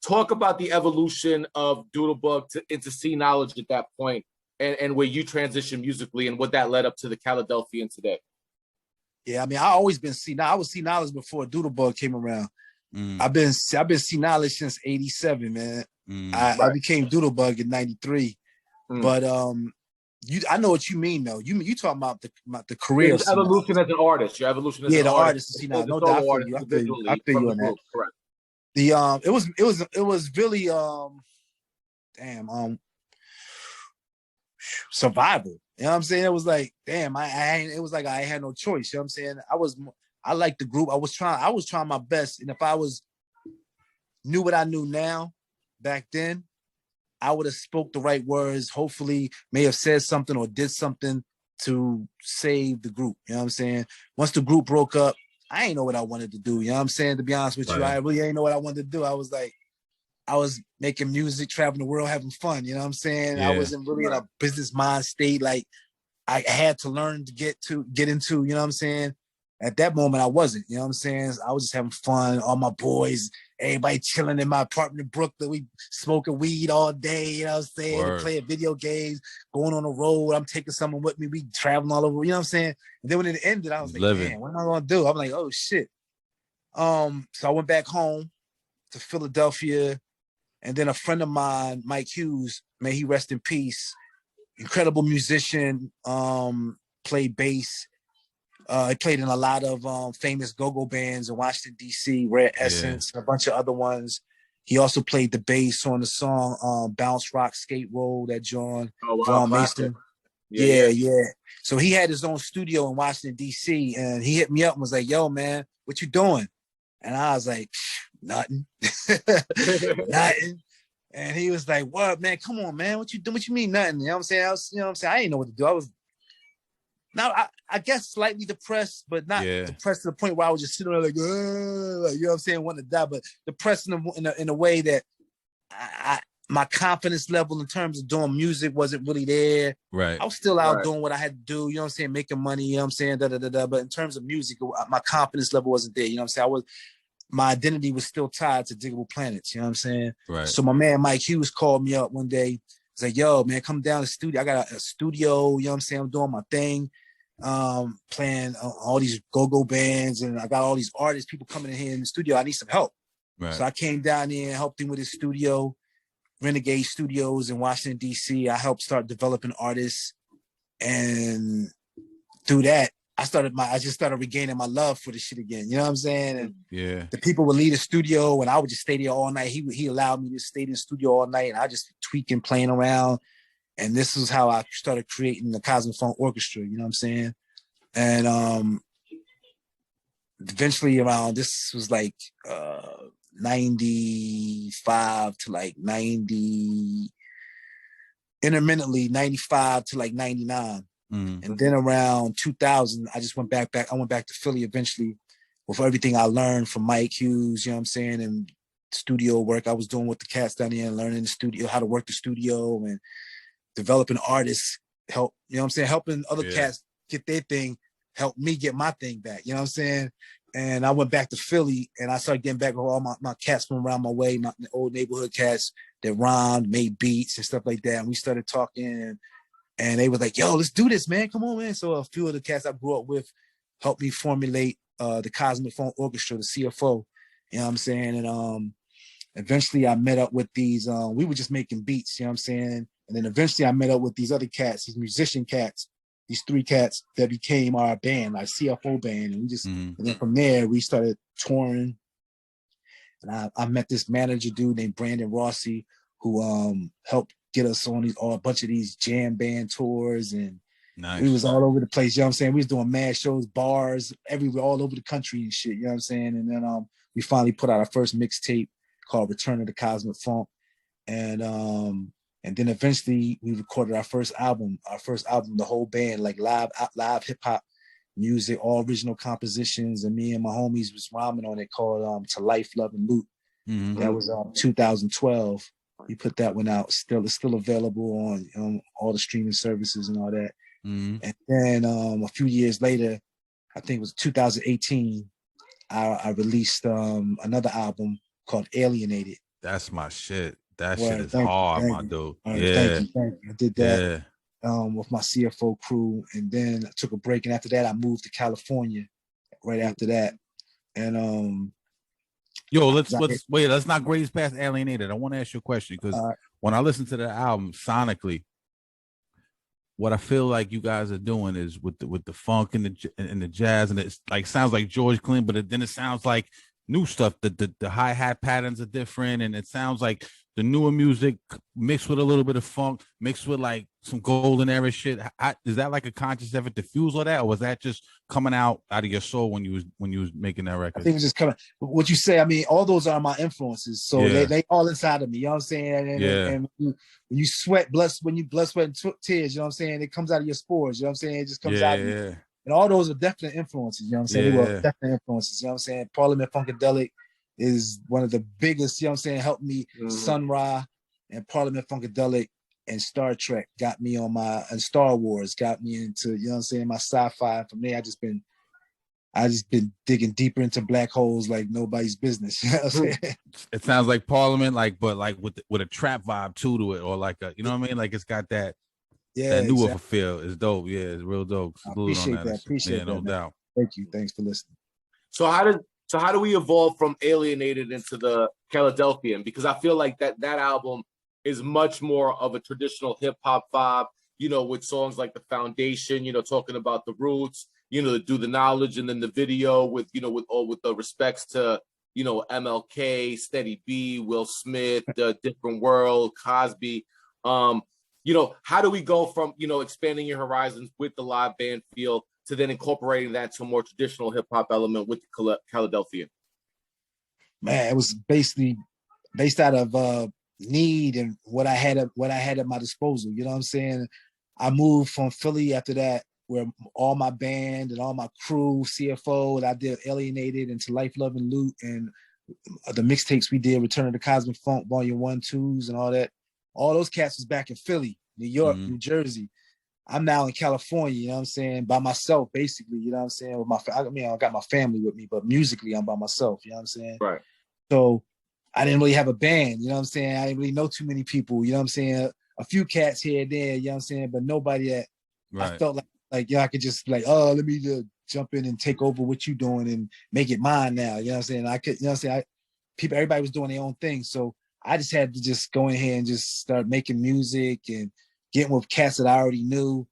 Talk about the evolution of Doodlebug into C Knowledge at that point, and where you transitioned musically, and what that led up to the Philadelphian today. Yeah, I mean, I always been C Knowledge. I was C Knowledge before Doodlebug came around. I've been C Knowledge since '87, man. I became Doodlebug in '93, but I know what you mean though. You talking about the career your evolution as an artist. Your evolution as an artist. See now, no doubt. I feel you on that. Correct. It was really survival. You know what I'm saying? It was like it was like I had no choice. You know what I'm saying? I liked the group. I was trying my best, and if I knew what I knew now back then, I would have spoke the right words, hopefully may have said something or did something to save the group. You know what I'm saying? Once the group broke up, I ain't know what I wanted to do. You know what I'm saying? To be honest with you, I really ain't know what I wanted to do. I was making music, traveling the world, having fun. You know what I'm saying? I wasn't really in a business mind state. Like I had to learn to get into, you know what I'm saying? At that moment, I wasn't, you know what I'm saying? I was just having fun, all my boys, everybody chilling in my apartment in Brooklyn. We smoking weed all day, you know what I'm saying? Playing video games, going on the road. I'm taking someone with me. We traveling all over, you know what I'm saying? And then when it ended, I was like, man, what am I going to do? I'm like, oh, shit. So I went back home to Philadelphia. And then a friend of mine, Mike Hughes, may he rest in peace, incredible musician, played bass. He played in a lot of famous go-go bands in Washington, D.C., Rare Essence, and a bunch of other ones. He also played the bass on the song Bounce Rock Skate Roll that John Mason. Yeah. So he had his own studio in Washington, D.C., and he hit me up and was like, yo, man, what you doing? And I was like, nothing. Nothing. And he was like, what, man? Come on, man. What you doing? What you mean nothing? You know what I'm saying? I didn't know what to do. I was I guess slightly depressed, but not depressed to the point where I was just sitting there like, you know what I'm saying, wanting to die, but depressed in a way that my confidence level in terms of doing music wasn't really there. Right. I was still out doing what I had to do, you know what I'm saying, making money, you know what I'm saying, But in terms of music, my confidence level wasn't there, you know what I'm saying. My identity was still tied to Digable Planets, you know what I'm saying? Right. So my man Mike Hughes called me up one day. He's like, yo, man, come down to the studio. I got a studio, you know what I'm saying? I'm doing my thing, playing all these go-go bands, and I got all these artists, people coming in here in the studio. I need some help. Right. So I came down there and helped him with his studio, Renegade Studios in Washington, D.C. I helped start developing artists. And through that, I just started regaining my love for the shit again. You know what I'm saying? And the people would leave the studio and I would just stay there all night. He allowed me to stay in the studio all night and I just tweaking, playing around. And this is how I started creating the Cosmic Funk Orchestra, you know what I'm saying? And eventually around, this was like 95 to like 90, intermittently 95 to like 99. And then around 2000, I just went back. I went back to Philly eventually with everything I learned from Mike Hughes, you know what I'm saying, and studio work I was doing with the cats down there and learning the studio, how to work the studio and developing artists, you know what I'm saying, helping other cats get their thing, help me get my thing back, you know what I'm saying? And I went back to Philly and I started getting back with all my cats from around my way, my old neighborhood cats that rhymed, made beats and stuff like that. And we started talking and they was like, yo, let's do this, man. Come on, man. So a few of the cats I grew up with helped me formulate the Cosmic Funk Orchestra, the CFO. You know what I'm saying? And eventually I met up with these, we were just making beats, you know what I'm saying? And then eventually I met up with these other cats, these musician cats, these three cats that became our band, our CFO band. And we just, and then from there, we started touring. And I met this manager dude named Brandon Rossi, who helped get us on a bunch of these jam band tours, and we was all over the place, you know what I'm saying? We was doing mad shows, bars, everywhere, all over the country and shit, you know what I'm saying? And then we finally put out our first mixtape called Return of the Cosmic Funk. And then eventually we recorded our first album, the whole band, like live hip hop music, all original compositions, and me and my homies was rhyming on it, called To Life, Love, and Loot. That was 2012. We put that one out. It's still available on all the streaming services and all that. And then a few years later, I think it was 2018, I released another album called Alienated. That's my shit. That shit is hard, my dude. Thank you. I did that with my CFO crew, and then I took a break. And after that, I moved to California. Right after that, and yo, let's not graze past Alienated. I want to ask you a question because when I listen to the album sonically, what I feel like you guys are doing is with the funk and the jazz, and it's like sounds like George Clinton, but then it sounds like new stuff. The hi-hat patterns are different, and it sounds like the newer music mixed with a little bit of funk, mixed with like some golden era shit. Is that like a conscious effort to fuse all that, or was that just coming out of your soul when you was making that record? I think it's just coming. What you say, I mean, all those are my influences, so they all inside of me. You know what I'm saying? And when you sweat, blood, sweat, and tears, you know what I'm saying? It comes out of your spores. You know what I'm saying? It just comes out of you. And all those are definite influences. You know what I'm saying? They were definite influences. You know what I'm saying? Parliament Funkadelic is one of the biggest, you know what I'm saying, helped me. Sun Ra and Parliament Funkadelic and Star Trek got me on and Star Wars got me into, you know what I'm saying, my sci-fi. From there, I just been digging deeper into black holes like nobody's business. You know what I'm saying? It sounds like Parliament, but with a trap vibe to it, or like you know what I mean? Like it's got that new of a feel. It's dope. Yeah, it's real dope. I appreciate that. Appreciate that. No doubt. Thank you. Thanks for listening. So how do we evolve from Alienated into the Philadelphian? Because I feel like that album is much more of a traditional hip hop vibe, you know, with songs like The Foundation, you know, talking about the roots, you know, Do the Knowledge, and then the video with, you know, with the respects to, you know, MLK, Steady B, Will Smith, Different World, Cosby. You know, how do we go from, you know, expanding your horizons with the live band feel to then incorporating that to a more traditional hip hop element with the Philadelphian? Man, it was basically based out of need and what I had at my disposal. You know what I'm saying? I moved from Philly after that, where all my band and all my crew, CFO, and I did Alienated into Life, Love, and Loot, and the mixtapes we did, Return of the Cosmic Funk, Volume 1, 2s, and all that. all those cats was back in Philly, New York, New Jersey. I'm now in California, you know what I'm saying, by myself, basically, you know what I'm saying? With I got my family with me, but musically, I'm by myself, you know what I'm saying? Right. So I didn't really have a band, you know what I'm saying? I didn't really know too many people, you know what I'm saying? A few cats here and there, you know what I'm saying? But nobody that I felt like, I could just like, oh, let me just jump in and take over what you're doing and make it mine now, you know what I'm saying? I could, you know what I'm saying? Everybody was doing their own thing. So I just had to just go in here and just start making music and getting with cats that I already knew,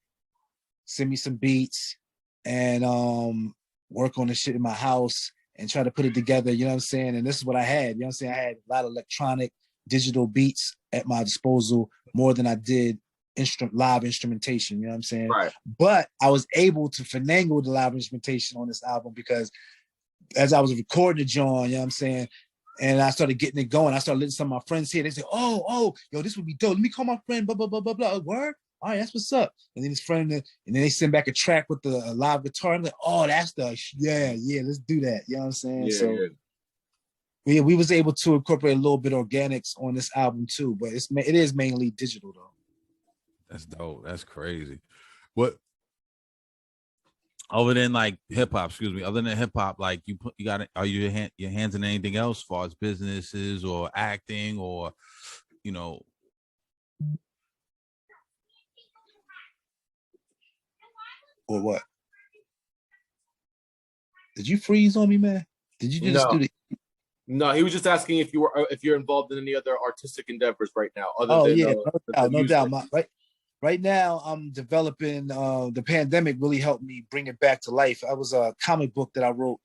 send me some beats, and work on the shit in my house and try to put it together, you know what I'm saying? And this is what I had, you know what I'm saying? I had a lot of electronic, digital beats at my disposal, more than I did live instrumentation, you know what I'm saying? Right. But I was able to finagle the live instrumentation on this album because as I was recording the joint, you know what I'm saying? And I started getting it going. I started letting some of my friends hear. They say, oh, yo, this would be dope. Let me call my friend, blah, blah, blah, blah, blah. Word? All right, that's what's up. And then his friend, and then they send back a track with the live guitar. I'm like, oh, that's yeah, let's do that. You know what I'm saying? Yeah, so we was able to incorporate a little bit of organics on this album too, but it is mainly digital though. That's dope. That's crazy. What other than like hip hop, other than hip hop, like you got, are your hands in anything else as far as businesses or acting or, you know? Or what? Did you freeze on me, man? Did you just do the? No, he was just asking if you're involved in any other artistic endeavors right now, other than no doubt. Right now, I'm developing. The pandemic really helped me bring it back to life. I was a comic book that I wrote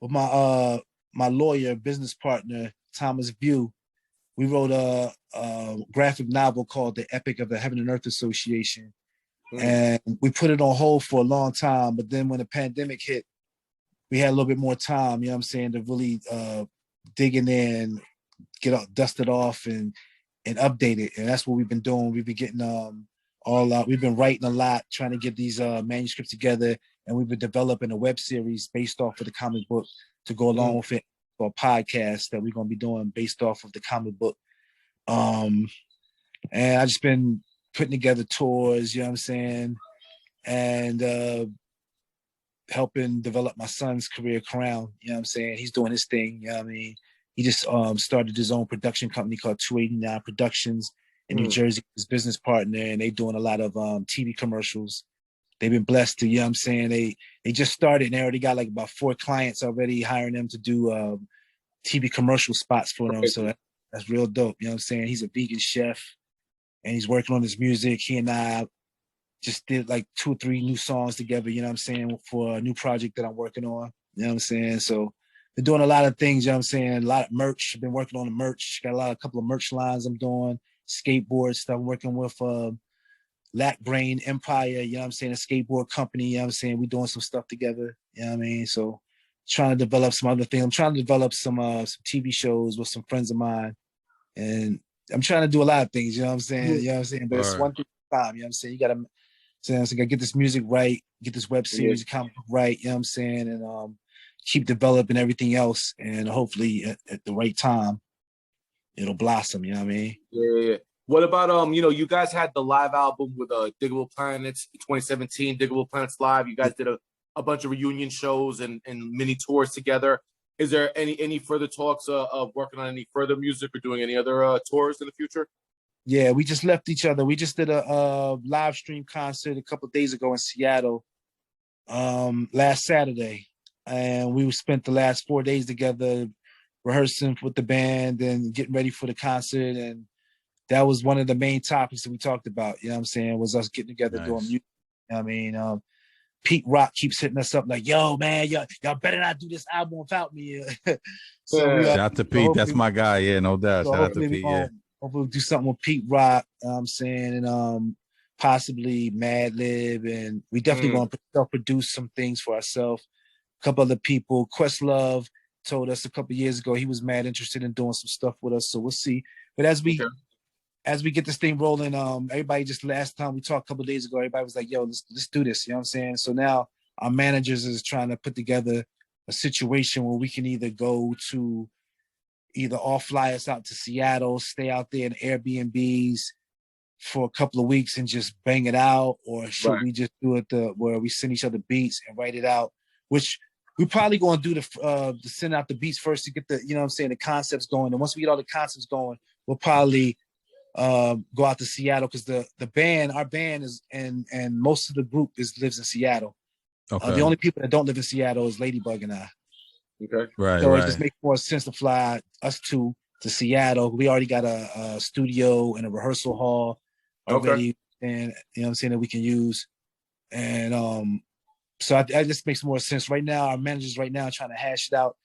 with my lawyer, business partner, Thomas View. We wrote a graphic novel called The Epic of the Heaven and Earth Association. And we put it on hold for a long time. But then when the pandemic hit, we had a little bit more time, you know what I'm saying, to really dig in there and dust it off and update it. And that's what we've been doing. We've been getting all out. We've been writing a lot, trying to get these manuscripts together. And we've been developing a web series based off of the comic book to go along with it, for a podcast that we're going to be doing based off of the comic book. And I just been putting together tours, you know what I'm saying? And helping develop my son's career, Crown, you know what I'm saying? He's doing his thing, you know what I mean? He just started his own production company called 289 Productions in New Jersey, his business partner, and they doing a lot of TV commercials. They've been blessed to, you know what I'm saying? They just started and they already got like about 4 clients already hiring them to do TV commercial spots for them. So that's real dope, you know what I'm saying? He's a vegan chef and he's working on his music. He and I just did like 2 or 3 new songs together, you know what I'm saying, for a new project that I'm working on, you know what I'm saying? So they're doing a lot of things, you know what I'm saying? A lot of merch. I've been working on the merch. Got a couple of merch lines I'm doing, skateboard stuff. I'm working with Lack Brain Empire, you know what I'm saying, a skateboard company, you know what I'm saying? We're doing some stuff together, you know what I mean? So trying to develop some other things. I'm trying to develop some TV shows with some friends of mine. And I'm trying to do a lot of things, you know what I'm saying? You know what I'm saying? But it's one thing at a time, you know what I'm saying? You got to, so I gotta get this music right, get this web series, comic book right, you know what I'm saying? And keep developing everything else. And hopefully at the right time, it'll blossom, you know what I mean? Yeah. What about, you guys had the live album with Digable Planets 2017, Digable Planets Live. You guys did a bunch of reunion shows and mini tours together. Is there any further talks of working on any further music or doing any other tours in the future? Yeah, we just left each other. We just did a live stream concert a couple of days ago in Seattle, last Saturday. And we spent the last 4 days together rehearsing with the band and getting ready for the concert. And that was one of the main topics that we talked about, you know what I'm saying, was us getting together doing music. You know what I mean? Pete Rock keeps hitting us up like, yo, man, y'all better not do this album without me. So shout out to Pete. That's my guy. Yeah, no doubt. So shout out to Pete. Hopefully we'll do something with Pete Rock, you know what I'm saying, and possibly Mad Lib. And we definitely going to self-produce some things for ourselves. A couple other people. Questlove told us a couple years ago he was mad interested in doing some stuff with us. So we'll see. But as we get this thing rolling, everybody just last time we talked a couple of days ago, everybody was like, yo, let's do this. You know what I'm saying? So now our managers is trying to put together a situation where we can either go to either all fly us out to Seattle, stay out there in Airbnbs for a couple of weeks and just bang it out, or should we just do it where we send each other beats and write it out? Which we probably going to do to send out the beats first to get the, you know what I'm saying, the concepts going. And once we get all the concepts going, we'll probably go out to Seattle, because our band is, and most of the group lives in Seattle. Okay. The only people that don't live in Seattle is Ladybug and I. Okay. Right. So it just makes more sense to fly us two to Seattle. We already got a studio and a rehearsal hall already, and you know what I'm saying, that we can use. And so I just makes more sense. Right now, our managers right now are trying to hash it out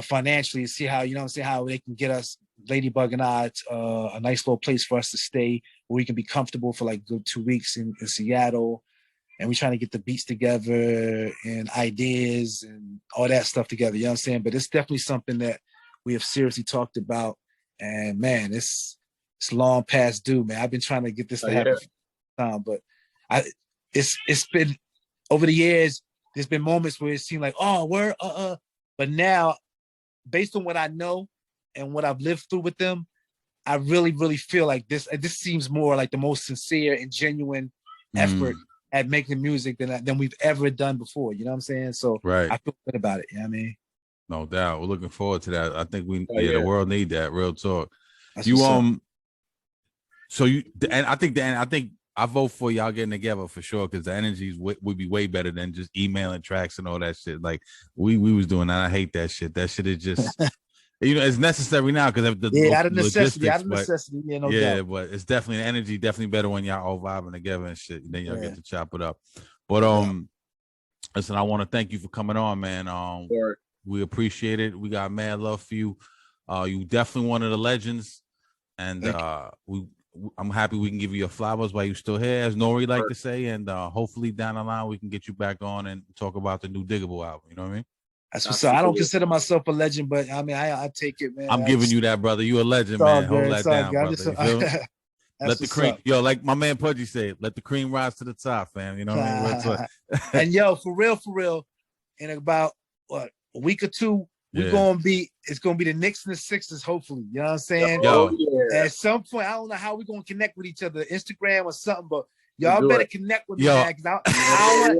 financially, see how, you know what I'm saying, how they can get us, Ladybug and I, a nice little place for us to stay where we can be comfortable for like good 2 weeks in Seattle. And we're trying to get the beats together and ideas and all that stuff together. You know what I'm saying? But it's definitely something that we have seriously talked about. And man, it's long past due, man. I've been trying to get this to happen for time, but it's been over the years. There's been moments where it seemed like, oh, but now, based on what I know and what I've lived through with them, I really, really feel like this seems more like the most sincere and genuine effort at making music than we've ever done before. You know what I'm saying? So I feel good about it. You know what I mean? No doubt. We're looking forward to that. I think the world need that. Real talk. That's so you, and I think I vote for y'all getting together for sure, because the energies would be way better than just emailing tracks and all that shit. Like we was doing that. I hate that shit. That shit is just it's necessary now because of the out of necessity, yeah, no doubt. But it's definitely the energy, definitely better when y'all all vibing together and shit. Then y'all get to chop it up. But listen, I want to thank you for coming on, man. We appreciate it. We got mad love for you. You definitely one of the legends, and I'm happy we can give you your flowers while you're still here, as Nori like to say, and hopefully down the line we can get you back on and talk about the new Digable album. You know what I mean? That's what's up. I don't consider myself a legend, but I mean, I take it, man. I'm giving you that, brother. You a legend, man. Hold that down, brother. You feel me? Let the cream, like my man Pudgy said, let the cream rise to the top, fam. You know what I mean? And for real, in about a week or two, it's gonna be the Knicks and the Sixers, hopefully. You know what I'm saying? At some point, I don't know how we're gonna connect with each other, Instagram or something, but y'all better connect with me, man, because I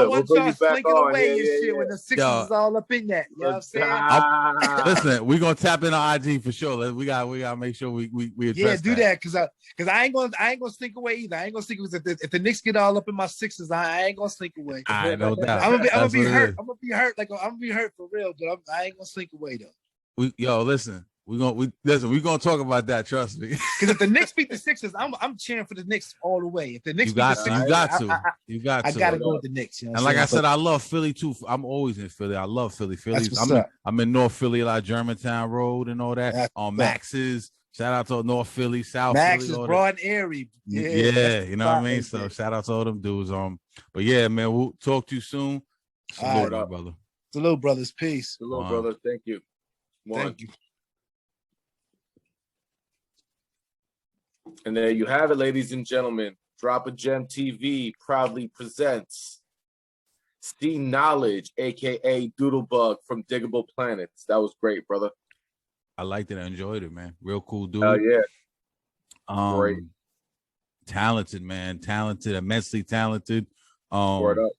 want y'all slinking away and shit when the Sixers is all up in that. You know what I'm saying? Listen, we're gonna tap in on IG for sure. We gotta make sure we address do that, because I ain't gonna slink away either. I ain't gonna slink away. If the Knicks get all up in my Sixers, I ain't gonna slink away. I know that. I'm gonna be hurt. I'm gonna be hurt. Like I'm gonna be hurt for real, but I ain't gonna slink away though. Listen. We're gonna talk about that. Trust me. Because if the Knicks beat the Sixers, I'm cheering for the Knicks all the way. If the Knicks you got to. I gotta go with the Knicks. You know and like I said, I love Philly too. I'm always in Philly. I love Philly. I'm in North Philly, like Germantown Road and all that. On Max's. Shout out to North Philly, South Max Philly. Max is broad and airy. Yeah, you know what I mean. So shout out to all them dudes. But yeah, man, we'll talk to you soon. Salute, brother. Salute, brothers. Peace. Salute, brothers. Thank you. Thank you. And there you have it, ladies and gentlemen. Drop a Gem TV proudly presents C Knowledge, aka Doodlebug from Digable Planets. That was great, brother. I liked it. I enjoyed it, man. Real cool dude. Oh yeah. Great. Talented, man. Talented, immensely talented. Word up.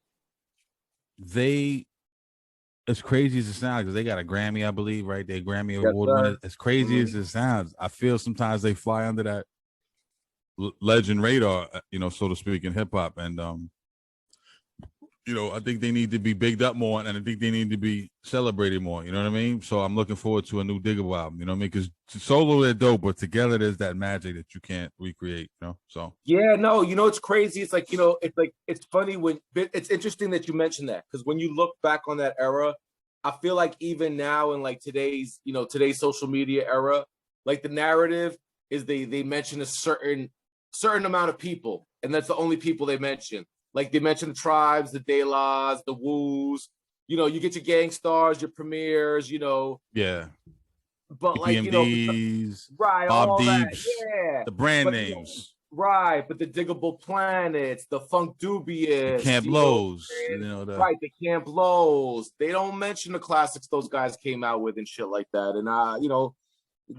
As crazy as it sounds, because they got a Grammy, I believe, right? They Grammy award winner. As crazy as it sounds, I feel sometimes they fly under that legend radar, so to speak, in hip hop. And I think they need to be bigged up more, and I think they need to be celebrated more. You know what I mean? So I'm looking forward to a new Digable album. You know what I mean? Because solo they're dope, but together there's that magic that you can't recreate. So it's crazy. It's like it's funny it's interesting that you mentioned that, because when you look back on that era, I feel like even now in like today's social media era, like the narrative is they mention a certain amount of people, and that's the only people they mention. Like they mention the Tribes, the De La's, the Woos. You get your Gang Stars, your Premiers. Yeah. But BMDs, right, Bob all Deeps, that, the brand names. Right, but the Digable Planets, the Funk Dubious, Camp Lows, right, the Camp Lows. They don't mention the classics those guys came out with and shit like that. And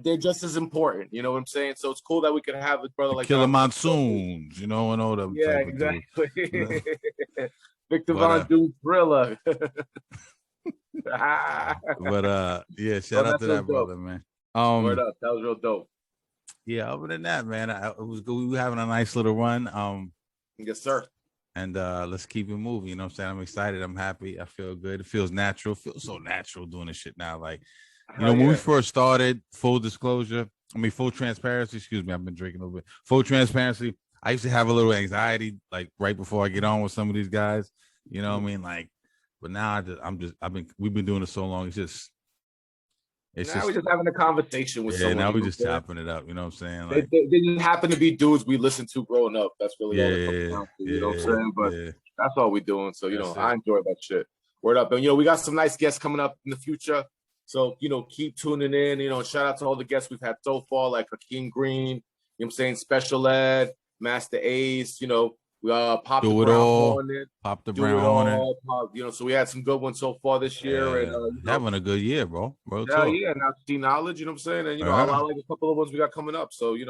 they're just as important. You know what I'm saying? So it's cool that we could have a brother like Killer that. Monsoons, and all them type of exactly. Victor Von Doom Thriller. Yeah, shout out to that brother, man. Word up, that was real dope. Yeah, other than that, man, it was good. We were having a nice little run. Yes, sir. And let's keep it moving. You know what I'm saying? I'm excited. I'm happy. I feel good. It feels natural. It feels so natural doing this shit now. Like, when we first started, full transparency, excuse me, I've been drinking a little bit. Full transparency, I used to have a little anxiety, like right before I get on with some of these guys. You know what I mean? Like, but now we've been doing it so long. We're just having a conversation with someone. Yeah, now we're just chopping it up. You know what I'm saying? Like, they just happen to be dudes we listened to growing up. That's really all it comes down to. You know what I'm saying? But that's all we're doing. So, I enjoy that shit. Word up. And, we got some nice guests coming up in the future. So, keep tuning in. Shout out to all the guests we've had so far, like Hakeem Green, you know what I'm saying? Special Ed, Master A's, we popped the Brown Hornet. Pop the Brown Hornet. So we had some good ones so far this year. And having a good year, bro. Yeah. Now see knowledge, you know what I'm saying? And I like a couple of ones we got coming up. So, we're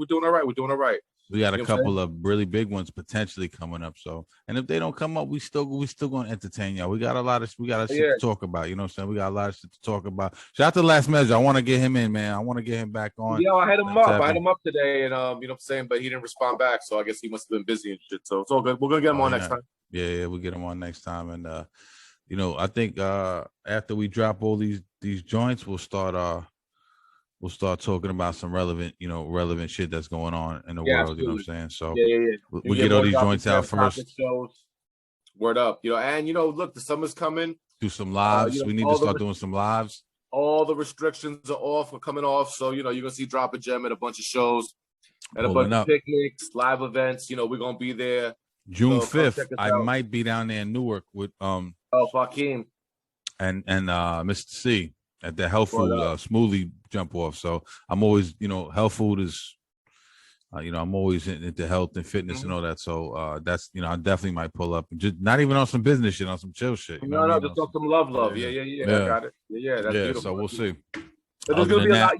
doing all right. We're doing all right. We got a couple of really big ones potentially coming up. So, and if they don't come up, we still gonna entertain y'all. We got shit to talk about. You know what I'm saying? We got a lot of shit to talk about. Shout out to Last Measure. I want to get him in, man. I want to get him back on. Yeah, I had him up. I had him up today, and you know what I'm saying, but he didn't respond back. So I guess he must have been busy and shit. So it's all good. We're gonna get him on next time. Yeah, we'll get him on next time. And I think after we drop all these joints, we'll start talking about some relevant shit that's going on in the world. Absolutely. You know what I'm saying? So we get all these joints out first. Word up, and look, the summer's coming. Do some lives. We need to start doing some lives. All the restrictions are off. We're coming off, so you're gonna see Drop a Gem at a bunch of shows, at a bunch of picnics, live events. We're gonna be there. June 5th, I might be down there in Newark with Hakeem and Mr. C at the health food smoothie jump off. So I'm always, health food is, I'm always into health and fitness and all that. So that's, I definitely might pull up and just not even on some business shit, on some chill shit. Just on some love. Yeah. I got it. Yeah, that's beautiful. So we'll see. But there's gonna be a lot,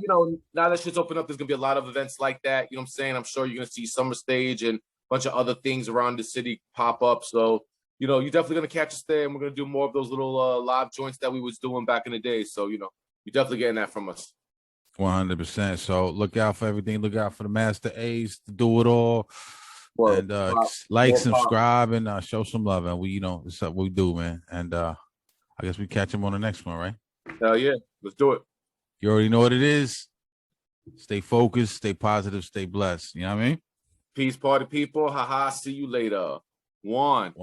now that shit's open up, there's gonna be a lot of events like that. You know what I'm saying? I'm sure you're gonna see Summer Stage and a bunch of other things around the city pop up. So, you're definitely gonna catch us there, and we're gonna do more of those little live joints that we was doing back in the day. So, you're definitely getting that from us. 100%. So look out for everything. Look out for the Master A's to do it all. And like, subscribe, and show some love. And we, it's what we do, man. And I guess we catch him on the next one, right? Hell yeah. Let's do it. You already know what it is. Stay focused, stay positive, stay blessed. You know what I mean? Peace, party people. See you later. One.